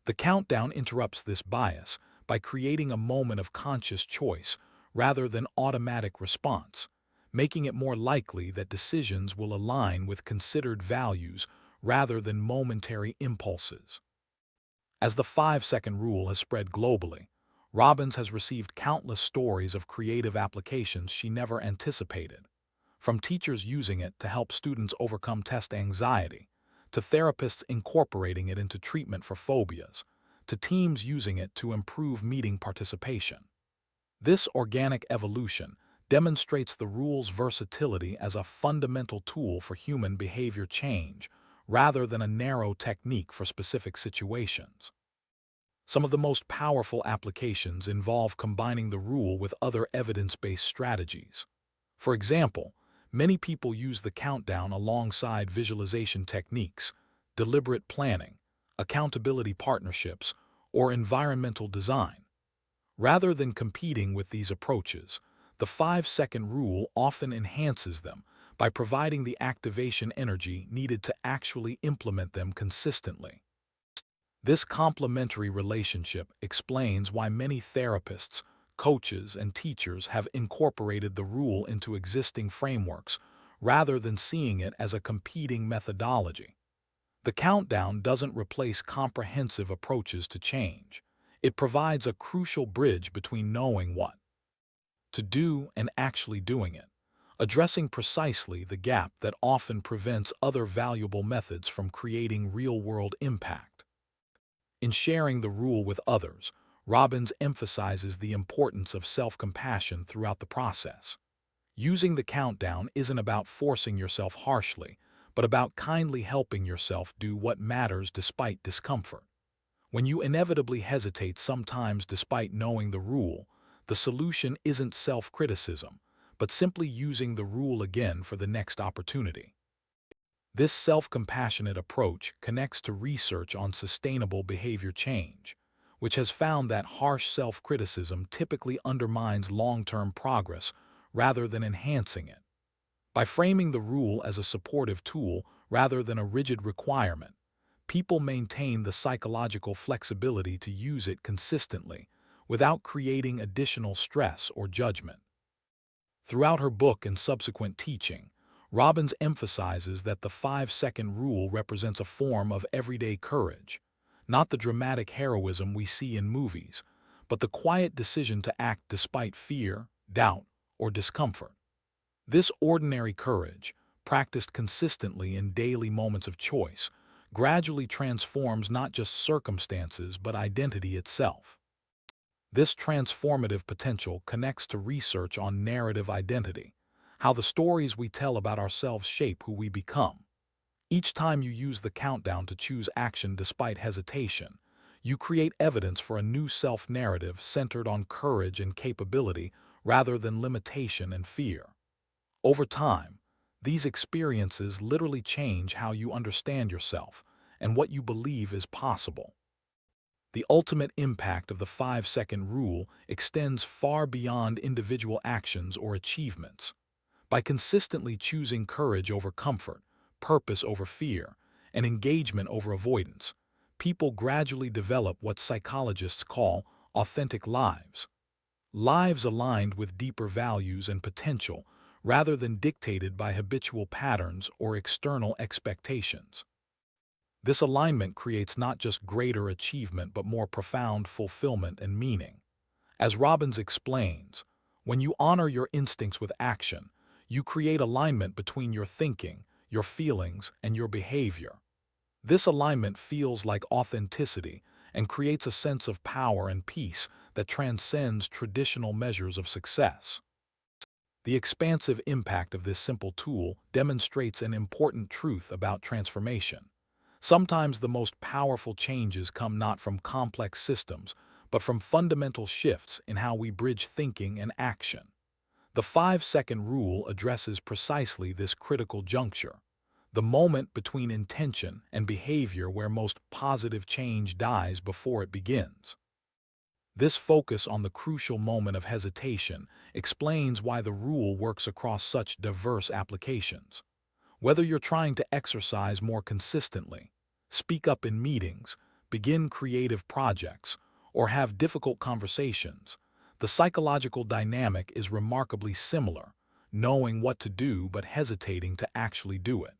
The countdown interrupts this bias by creating a moment of conscious choice rather than automatic response, making it more likely that decisions will align with considered values rather than momentary impulses. As the 5-second rule has spread globally, Robbins has received countless stories of creative applications she never anticipated. From teachers using it to help students overcome test anxiety, to therapists incorporating it into treatment for phobias, to teams using it to improve meeting participation. This organic evolution demonstrates the rule's versatility as a fundamental tool for human behavior change, rather than a narrow technique for specific situations. Some of the most powerful applications involve combining the rule with other evidence-based strategies. For example, many people use the countdown alongside visualization techniques, deliberate planning, accountability partnerships, or environmental design. Rather than competing with these approaches, the 5-second rule often enhances them by providing the activation energy needed to actually implement them consistently. This complementary relationship explains why many therapists, coaches, and teachers have incorporated the rule into existing frameworks rather than seeing it as a competing methodology. The countdown doesn't replace comprehensive approaches to change. It provides a crucial bridge between knowing what to do and actually doing it, addressing precisely the gap that often prevents other valuable methods from creating real-world impact. In sharing the rule with others, Robbins emphasizes the importance of self-compassion throughout the process. Using the countdown isn't about forcing yourself harshly, but about kindly helping yourself do what matters despite discomfort. When you inevitably hesitate sometimes despite knowing the rule, the solution isn't self-criticism, but simply using the rule again for the next opportunity. This self-compassionate approach connects to research on sustainable behavior change, which has found that harsh self-criticism typically undermines long-term progress rather than enhancing it. By framing the rule as a supportive tool rather than a rigid requirement, people maintain the psychological flexibility to use it consistently without creating additional stress or judgment. Throughout her book and subsequent teaching, Robbins emphasizes that the 5-second rule represents a form of everyday courage, not the dramatic heroism we see in movies, but the quiet decision to act despite fear, doubt, or discomfort. This ordinary courage, practiced consistently in daily moments of choice, gradually transforms not just circumstances but identity itself. This transformative potential connects to research on narrative identity, how the stories we tell about ourselves shape who we become. Each time you use the countdown to choose action despite hesitation, you create evidence for a new self-narrative centered on courage and capability rather than limitation and fear. Over time, these experiences literally change how you understand yourself and what you believe is possible. The ultimate impact of the 5-second rule extends far beyond individual actions or achievements. By consistently choosing courage over comfort, purpose over fear, and engagement over avoidance, people gradually develop what psychologists call authentic lives. Lives aligned with deeper values and potential rather than dictated by habitual patterns or external expectations. This alignment creates not just greater achievement but more profound fulfillment and meaning. As Robbins explains, when you honor your instincts with action, you create alignment between your thinking, your feelings, and your behavior. This alignment feels like authenticity and creates a sense of power and peace that transcends traditional measures of success. The expansive impact of this simple tool demonstrates an important truth about transformation. Sometimes the most powerful changes come not from complex systems, but from fundamental shifts in how we bridge thinking and action. The 5-second rule addresses precisely this critical juncture, the moment between intention and behavior where most positive change dies before it begins. This focus on the crucial moment of hesitation explains why the rule works across such diverse applications. Whether you're trying to exercise more consistently, speak up in meetings, begin creative projects, or have difficult conversations, the psychological dynamic is remarkably similar, knowing what to do but hesitating to actually do it.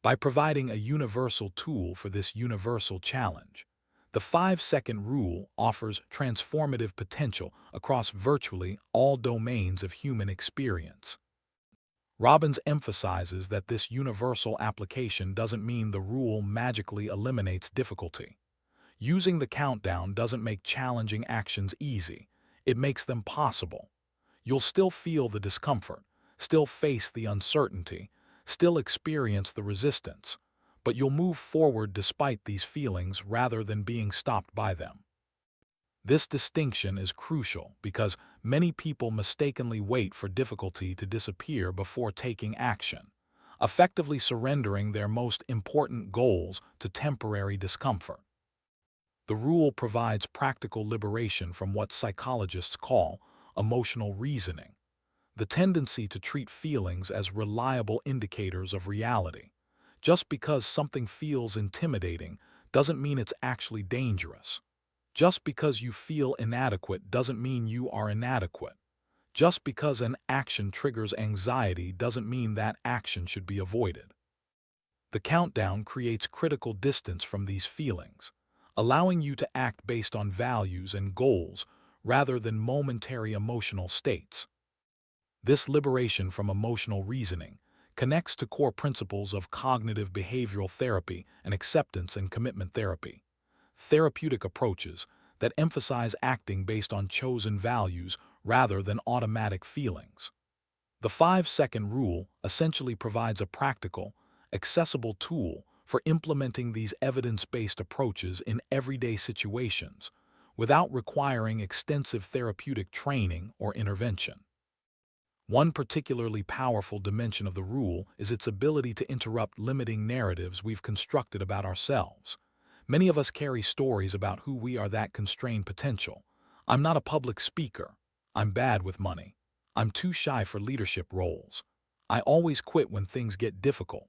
By providing a universal tool for this universal challenge, the 5-second rule offers transformative potential across virtually all domains of human experience. Robbins emphasizes that this universal application doesn't mean the rule magically eliminates difficulty. Using the countdown doesn't make challenging actions easy, it makes them possible. You'll still feel the discomfort, still face the uncertainty, still experience the resistance, but you'll move forward despite these feelings rather than being stopped by them. This distinction is crucial because many people mistakenly wait for difficulty to disappear before taking action, effectively surrendering their most important goals to temporary discomfort. The rule provides practical liberation from what psychologists call emotional reasoning, the tendency to treat feelings as reliable indicators of reality. Just because something feels intimidating doesn't mean it's actually dangerous. Just because you feel inadequate doesn't mean you are inadequate. Just because an action triggers anxiety doesn't mean that action should be avoided. The countdown creates critical distance from these feelings, allowing you to act based on values and goals rather than momentary emotional states. This liberation from emotional reasoning connects to core principles of cognitive behavioral therapy and acceptance and commitment therapy, therapeutic approaches that emphasize acting based on chosen values rather than automatic feelings. The 5-second rule essentially provides a practical, accessible tool for implementing these evidence-based approaches in everyday situations without requiring extensive therapeutic training or intervention. One particularly powerful dimension of the rule is its ability to interrupt limiting narratives we've constructed about ourselves. Many of us carry stories about who we are that constrain potential. I'm not a public speaker. I'm bad with money. I'm too shy for leadership roles. I always quit when things get difficult.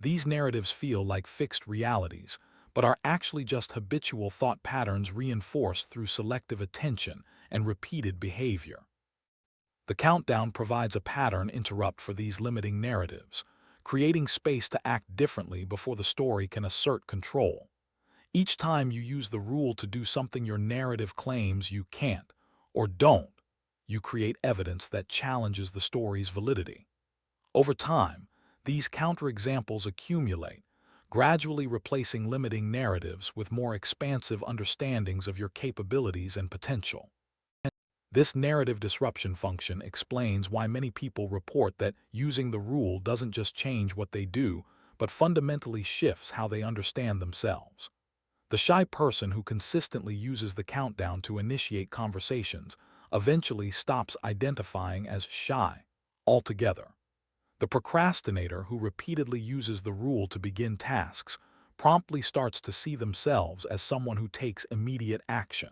These narratives feel like fixed realities, but are actually just habitual thought patterns reinforced through selective attention and repeated behavior. The countdown provides a pattern interrupt for these limiting narratives, creating space to act differently before the story can assert control. Each time you use the rule to do something your narrative claims you can't or don't, you create evidence that challenges the story's validity. Over time, these counterexamples accumulate, gradually replacing limiting narratives with more expansive understandings of your capabilities and potential. This narrative disruption function explains why many people report that using the rule doesn't just change what they do, but fundamentally shifts how they understand themselves. The shy person who consistently uses the countdown to initiate conversations eventually stops identifying as shy altogether. The procrastinator who repeatedly uses the rule to begin tasks promptly starts to see themselves as someone who takes immediate action.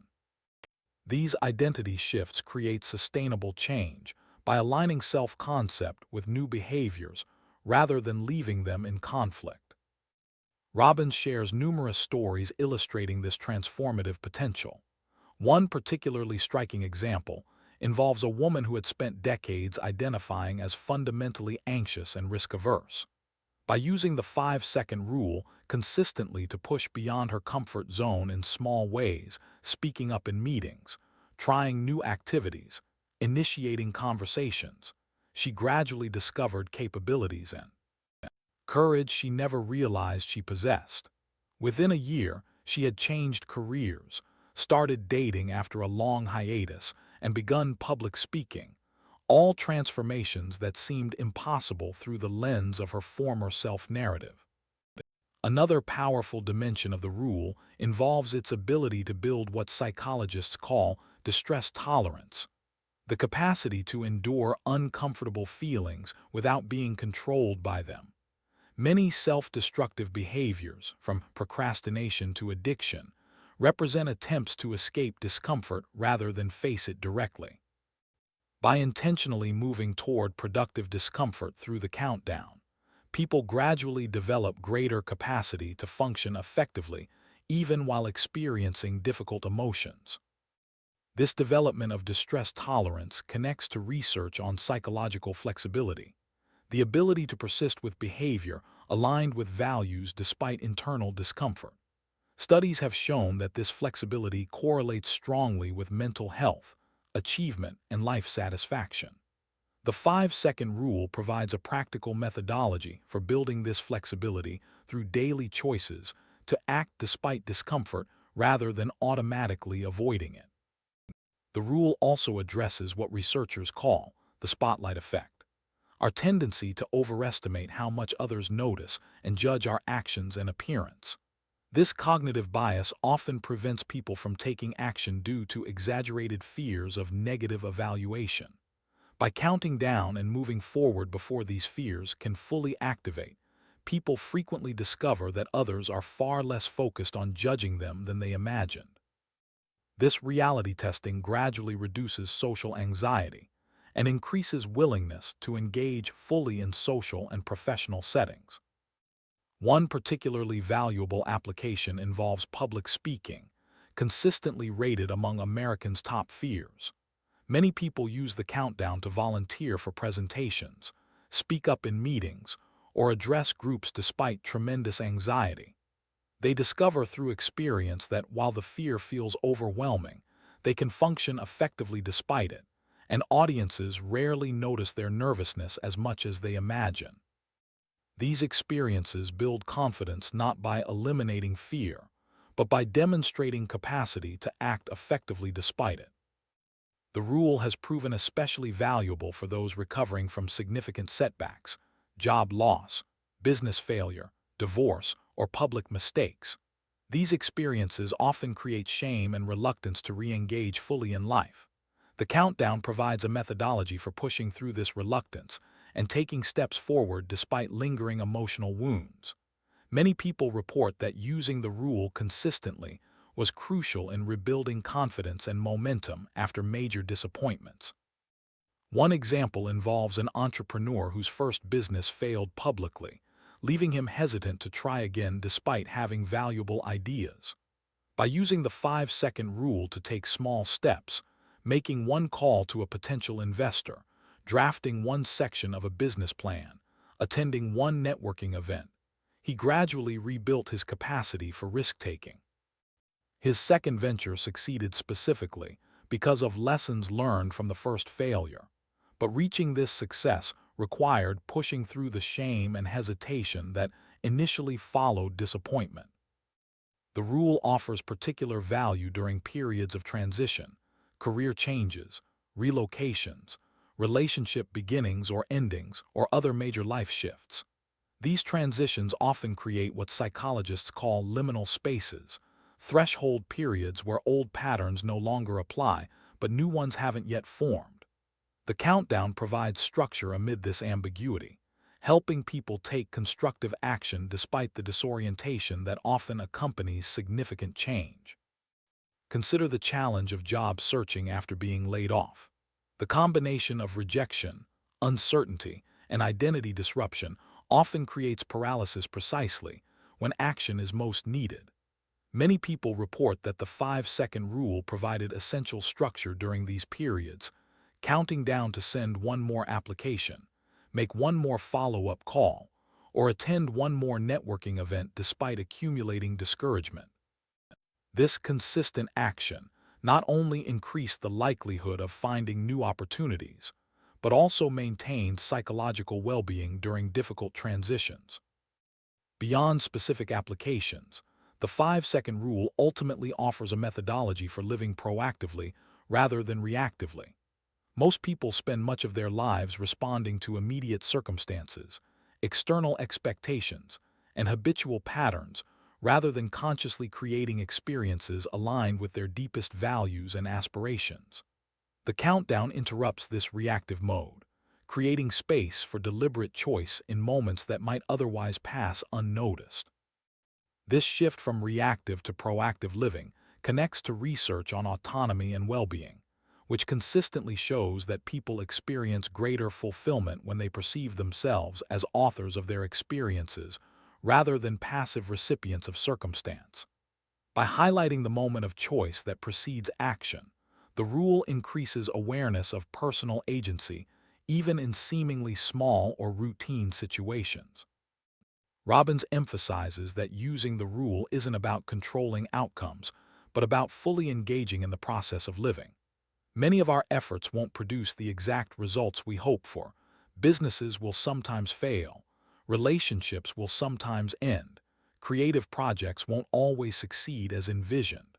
These identity shifts create sustainable change by aligning self-concept with new behaviors rather than leaving them in conflict. Robbins shares numerous stories illustrating this transformative potential. One particularly striking example involves a woman who had spent decades identifying as fundamentally anxious and risk-averse. By using the 5-second rule consistently to push beyond her comfort zone in small ways, speaking up in meetings, trying new activities, initiating conversations, she gradually discovered capabilities and courage she never realized she possessed. Within a year, she had changed careers, started dating after a long hiatus, and begun public speaking, all transformations that seemed impossible through the lens of her former self-narrative. Another powerful dimension of the rule involves its ability to build what psychologists call distress tolerance, the capacity to endure uncomfortable feelings without being controlled by them. Many self-destructive behaviors, from procrastination to addiction, represent attempts to escape discomfort rather than face it directly. By intentionally moving toward productive discomfort through the countdown, people gradually develop greater capacity to function effectively even while experiencing difficult emotions. This development of distress tolerance connects to research on psychological flexibility, the ability to persist with behavior aligned with values despite internal discomfort. Studies have shown that this flexibility correlates strongly with mental health, achievement, and life satisfaction. The 5-second rule provides a practical methodology for building this flexibility through daily choices to act despite discomfort rather than automatically avoiding it. The rule also addresses what researchers call the spotlight effect, our tendency to overestimate how much others notice and judge our actions and appearance. This cognitive bias often prevents people from taking action due to exaggerated fears of negative evaluation. By counting down and moving forward before these fears can fully activate, people frequently discover that others are far less focused on judging them than they imagined. This reality testing gradually reduces social anxiety and increases willingness to engage fully in social and professional settings. One particularly valuable application involves public speaking, consistently rated among Americans' top fears. Many people use the countdown to volunteer for presentations, speak up in meetings, or address groups despite tremendous anxiety. They discover through experience that while the fear feels overwhelming, they can function effectively despite it, and audiences rarely notice their nervousness as much as they imagine. These experiences build confidence not by eliminating fear, but by demonstrating capacity to act effectively despite it. The rule has proven especially valuable for those recovering from significant setbacks, job loss, business failure, divorce, or public mistakes. These experiences often create shame and reluctance to re-engage fully in life. The countdown provides a methodology for pushing through this reluctance and taking steps forward despite lingering emotional wounds. Many people report that using the rule consistently was crucial in rebuilding confidence and momentum after major disappointments. One example involves an entrepreneur whose first business failed publicly, leaving him hesitant to try again despite having valuable ideas. By using the 5-second rule to take small steps, making one call to a potential investor, drafting one section of a business plan, attending one networking event, he gradually rebuilt his capacity for risk-taking. His second venture succeeded specifically because of lessons learned from the first failure, but reaching this success required pushing through the shame and hesitation that initially followed disappointment. The rule offers particular value during periods of transition, career changes, relocations, relationship beginnings or endings, or other major life shifts. These transitions often create what psychologists call liminal spaces, threshold periods where old patterns no longer apply, but new ones haven't yet formed. The countdown provides structure amid this ambiguity, helping people take constructive action despite the disorientation that often accompanies significant change. Consider the challenge of job searching after being laid off. The combination of rejection, uncertainty, and identity disruption often creates paralysis precisely when action is most needed. Many people report that the 5-second rule provided essential structure during these periods, counting down to send one more application, make one more follow-up call, or attend one more networking event despite accumulating discouragement. This consistent action not only increased the likelihood of finding new opportunities, but also maintained psychological well-being during difficult transitions. Beyond specific applications, the 5-second rule ultimately offers a methodology for living proactively rather than reactively. Most people spend much of their lives responding to immediate circumstances, external expectations, and habitual patterns rather than consciously creating experiences aligned with their deepest values and aspirations. The countdown interrupts this reactive mode, creating space for deliberate choice in moments that might otherwise pass unnoticed. This shift from reactive to proactive living connects to research on autonomy and well-being, which consistently shows that people experience greater fulfillment when they perceive themselves as authors of their experiences rather than passive recipients of circumstance. By highlighting the moment of choice that precedes action, the rule increases awareness of personal agency even in seemingly small or routine situations. Robbins emphasizes that using the rule isn't about controlling outcomes, but about fully engaging in the process of living. Many of our efforts won't produce the exact results we hope for. Businesses will sometimes fail. Relationships will sometimes end. Creative projects won't always succeed as envisioned.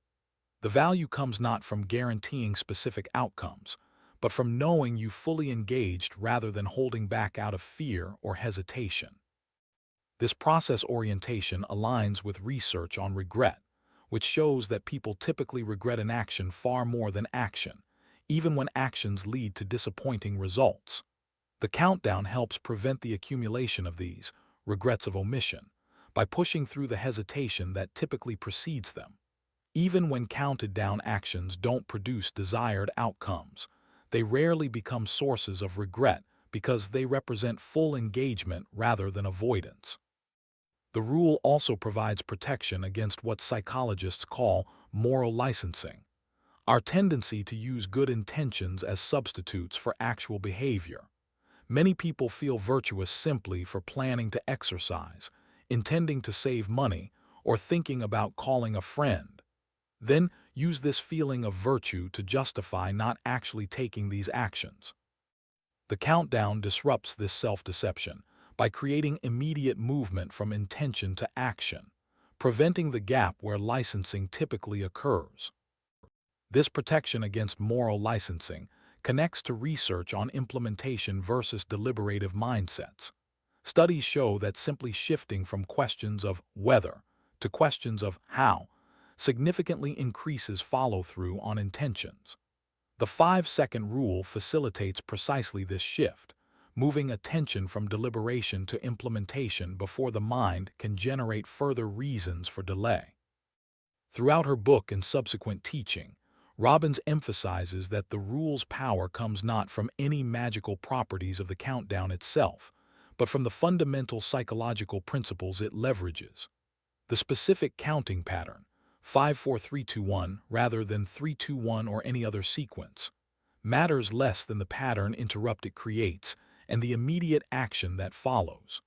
The value comes not from guaranteeing specific outcomes, but from knowing you fully engaged rather than holding back out of fear or hesitation. This process orientation aligns with research on regret, which shows that people typically regret an action far more than action, even when actions lead to disappointing results. The countdown helps prevent the accumulation of these regrets of omission by pushing through the hesitation that typically precedes them. Even when counted down actions don't produce desired outcomes, they rarely become sources of regret because they represent full engagement rather than avoidance. The rule also provides protection against what psychologists call moral licensing, our tendency to use good intentions as substitutes for actual behavior. Many people feel virtuous simply for planning to exercise, intending to save money, or thinking about calling a friend. Then use this feeling of virtue to justify not actually taking these actions. The countdown disrupts this self-deception by creating immediate movement from intention to action, preventing the gap where licensing typically occurs. This protection against moral licensing connects to research on implementation versus deliberative mindsets. Studies show that simply shifting from questions of whether to questions of how significantly increases follow-through on intentions. The 5-second rule facilitates precisely this shift, moving attention from deliberation to implementation before the mind can generate further reasons for delay. Throughout her book and subsequent teaching, Robbins emphasizes that the rule's power comes not from any magical properties of the countdown itself, but from the fundamental psychological principles it leverages. The specific counting pattern, 5 4 3 2 1 rather than 3 2 1 or any other sequence, matters less than the pattern interrupt it creates and the immediate action that follows.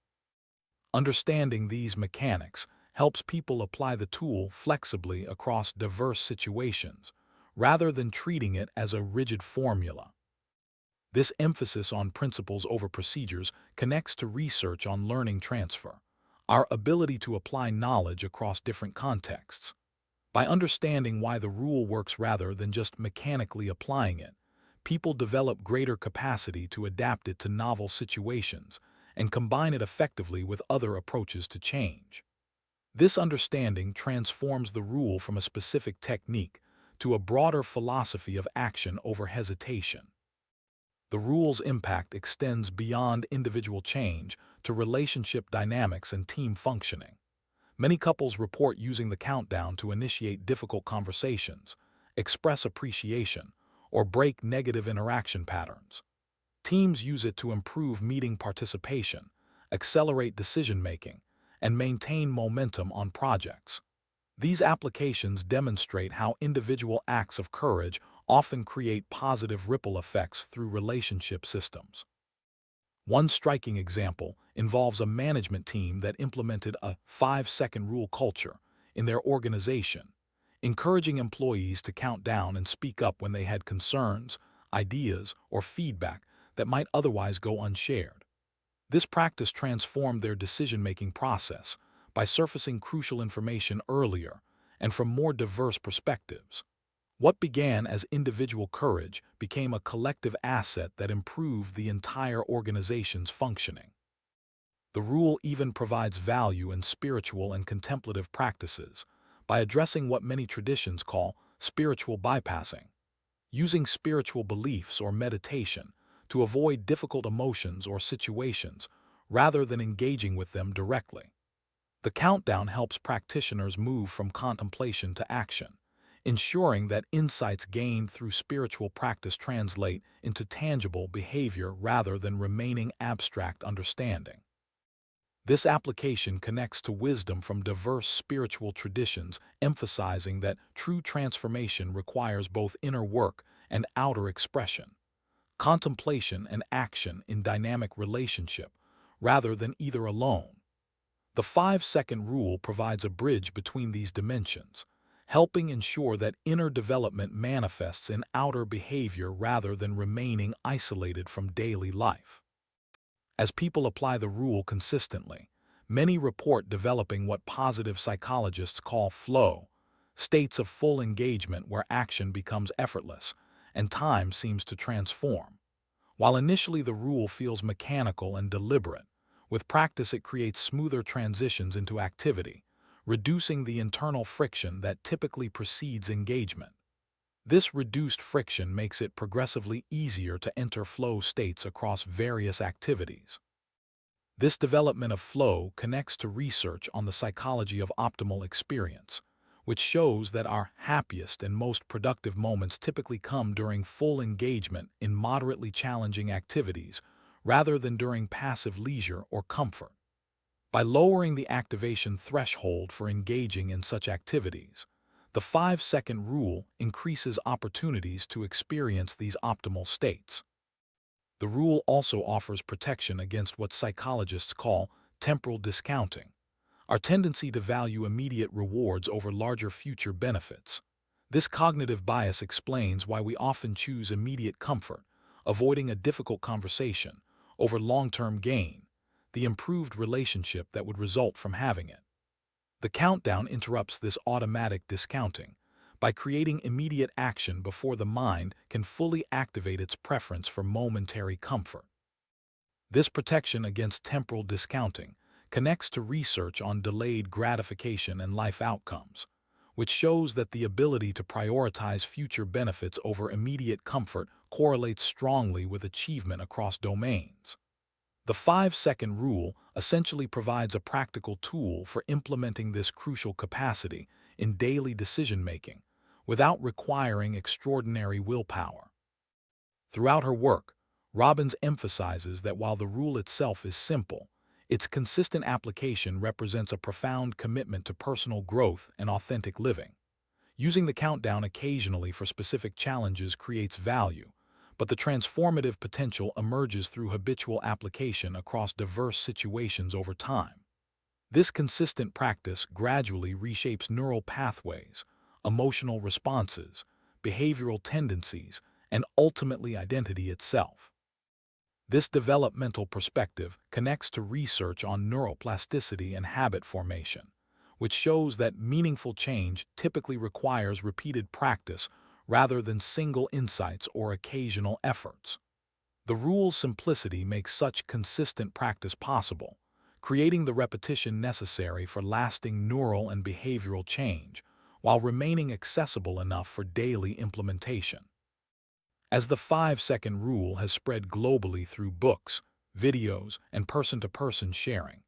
Understanding these mechanics helps people apply the tool flexibly across diverse situations, rather than treating it as a rigid formula. This emphasis on principles over procedures connects to research on learning transfer, our ability to apply knowledge across different contexts. By understanding why the rule works rather than just mechanically applying it, people develop greater capacity to adapt it to novel situations and combine it effectively with other approaches to change. This understanding transforms the rule from a specific technique to a broader philosophy of action over hesitation. The rule's impact extends beyond individual change to relationship dynamics and team functioning. Many couples report using the countdown to initiate difficult conversations, express appreciation, or break negative interaction patterns. Teams use it to improve meeting participation, accelerate decision-making, and maintain momentum on projects. These applications demonstrate how individual acts of courage often create positive ripple effects through relationship systems. One striking example involves a management team that implemented a 5-second rule culture in their organization, encouraging employees to count down and speak up when they had concerns, ideas, or feedback that might otherwise go unshared. This practice transformed their decision-making process by surfacing crucial information earlier and from more diverse perspectives. What began as individual courage became a collective asset that improved the entire organization's functioning. The rule even provides value in spiritual and contemplative practices by addressing what many traditions call spiritual bypassing, using spiritual beliefs or meditation to avoid difficult emotions or situations rather than engaging with them directly. The countdown helps practitioners move from contemplation to action, ensuring that insights gained through spiritual practice translate into tangible behavior rather than remaining abstract understanding. This application connects to wisdom from diverse spiritual traditions, emphasizing that true transformation requires both inner work and outer expression, contemplation and action in dynamic relationship, rather than either alone. The 5-second rule provides a bridge between these dimensions, helping ensure that inner development manifests in outer behavior rather than remaining isolated from daily life. As people apply the rule consistently, many report developing what positive psychologists call flow, states of full engagement where action becomes effortless and time seems to transform. While initially the rule feels mechanical and deliberate, with practice it creates smoother transitions into activity, reducing the internal friction that typically precedes engagement. This reduced friction makes it progressively easier to enter flow states across various activities. This development of flow connects to research on the psychology of optimal experience, which shows that our happiest and most productive moments typically come during full engagement in moderately challenging activities rather than during passive leisure or comfort. By lowering the activation threshold for engaging in such activities, the 5-second rule increases opportunities to experience these optimal states. The rule also offers protection against what psychologists call temporal discounting, our tendency to value immediate rewards over larger future benefits. This cognitive bias explains why we often choose immediate comfort, avoiding a difficult conversation, over long-term gain, the improved relationship that would result from having it. The countdown interrupts this automatic discounting by creating immediate action before the mind can fully activate its preference for momentary comfort. This protection against temporal discounting connects to research on delayed gratification and life outcomes, which shows that the ability to prioritize future benefits over immediate comfort correlates strongly with achievement across domains. The 5-second rule essentially provides a practical tool for implementing this crucial capacity in daily decision-making without requiring extraordinary willpower. Throughout her work, Robbins emphasizes that while the rule itself is simple, its consistent application represents a profound commitment to personal growth and authentic living. Using the countdown occasionally for specific challenges creates value, but the transformative potential emerges through habitual application across diverse situations over time. This consistent practice gradually reshapes neural pathways, emotional responses, behavioral tendencies, and ultimately identity itself. This developmental perspective connects to research on neuroplasticity and habit formation, which shows that meaningful change typically requires repeated practice rather than single insights or occasional efforts. The rule's simplicity makes such consistent practice possible, creating the repetition necessary for lasting neural and behavioral change, while remaining accessible enough for daily implementation. As the 5-second rule has spread globally through books, videos, and person-to-person sharing,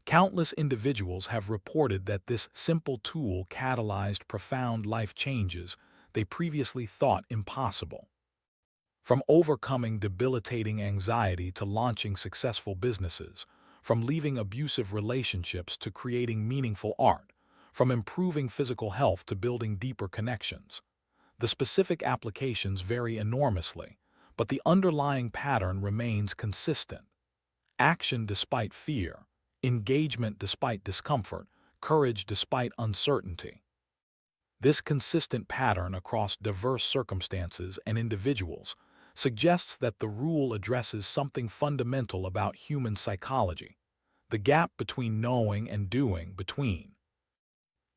countless individuals have reported that this simple tool catalyzed profound life changes they previously thought impossible. From overcoming debilitating anxiety to launching successful businesses, from leaving abusive relationships to creating meaningful art, from improving physical health to building deeper connections. The specific applications vary enormously, but the underlying pattern remains consistent. Action despite fear, engagement despite discomfort, courage despite uncertainty. This consistent pattern across diverse circumstances and individuals suggests that the rule addresses something fundamental about human psychology, the gap between knowing and doing, between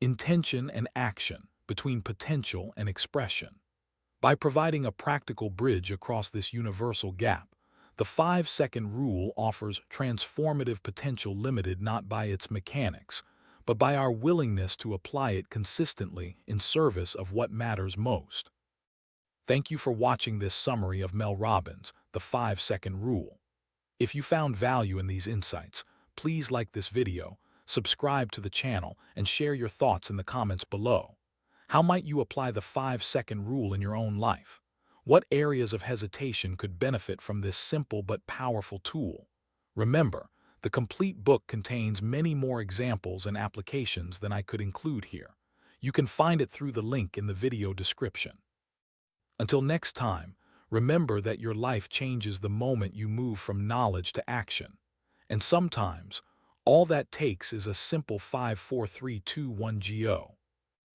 intention and action, between potential and expression. By providing a practical bridge across this universal gap, the 5-second rule offers transformative potential limited not by its mechanics, but by our willingness to apply it consistently in service of what matters most. Thank you for watching this summary of Mel Robbins, The 5-Second Rule. If you found value in these insights, please like this video, subscribe to the channel, and share your thoughts in the comments below. How might you apply the 5-second rule in your own life? What areas of hesitation could benefit from this simple but powerful tool? Remember, the complete book contains many more examples and applications than I could include here. You can find it through the link in the video description. Until next time, remember that your life changes the moment you move from knowledge to action. And sometimes, all that takes is a simple 5-4-3-2-1 GO.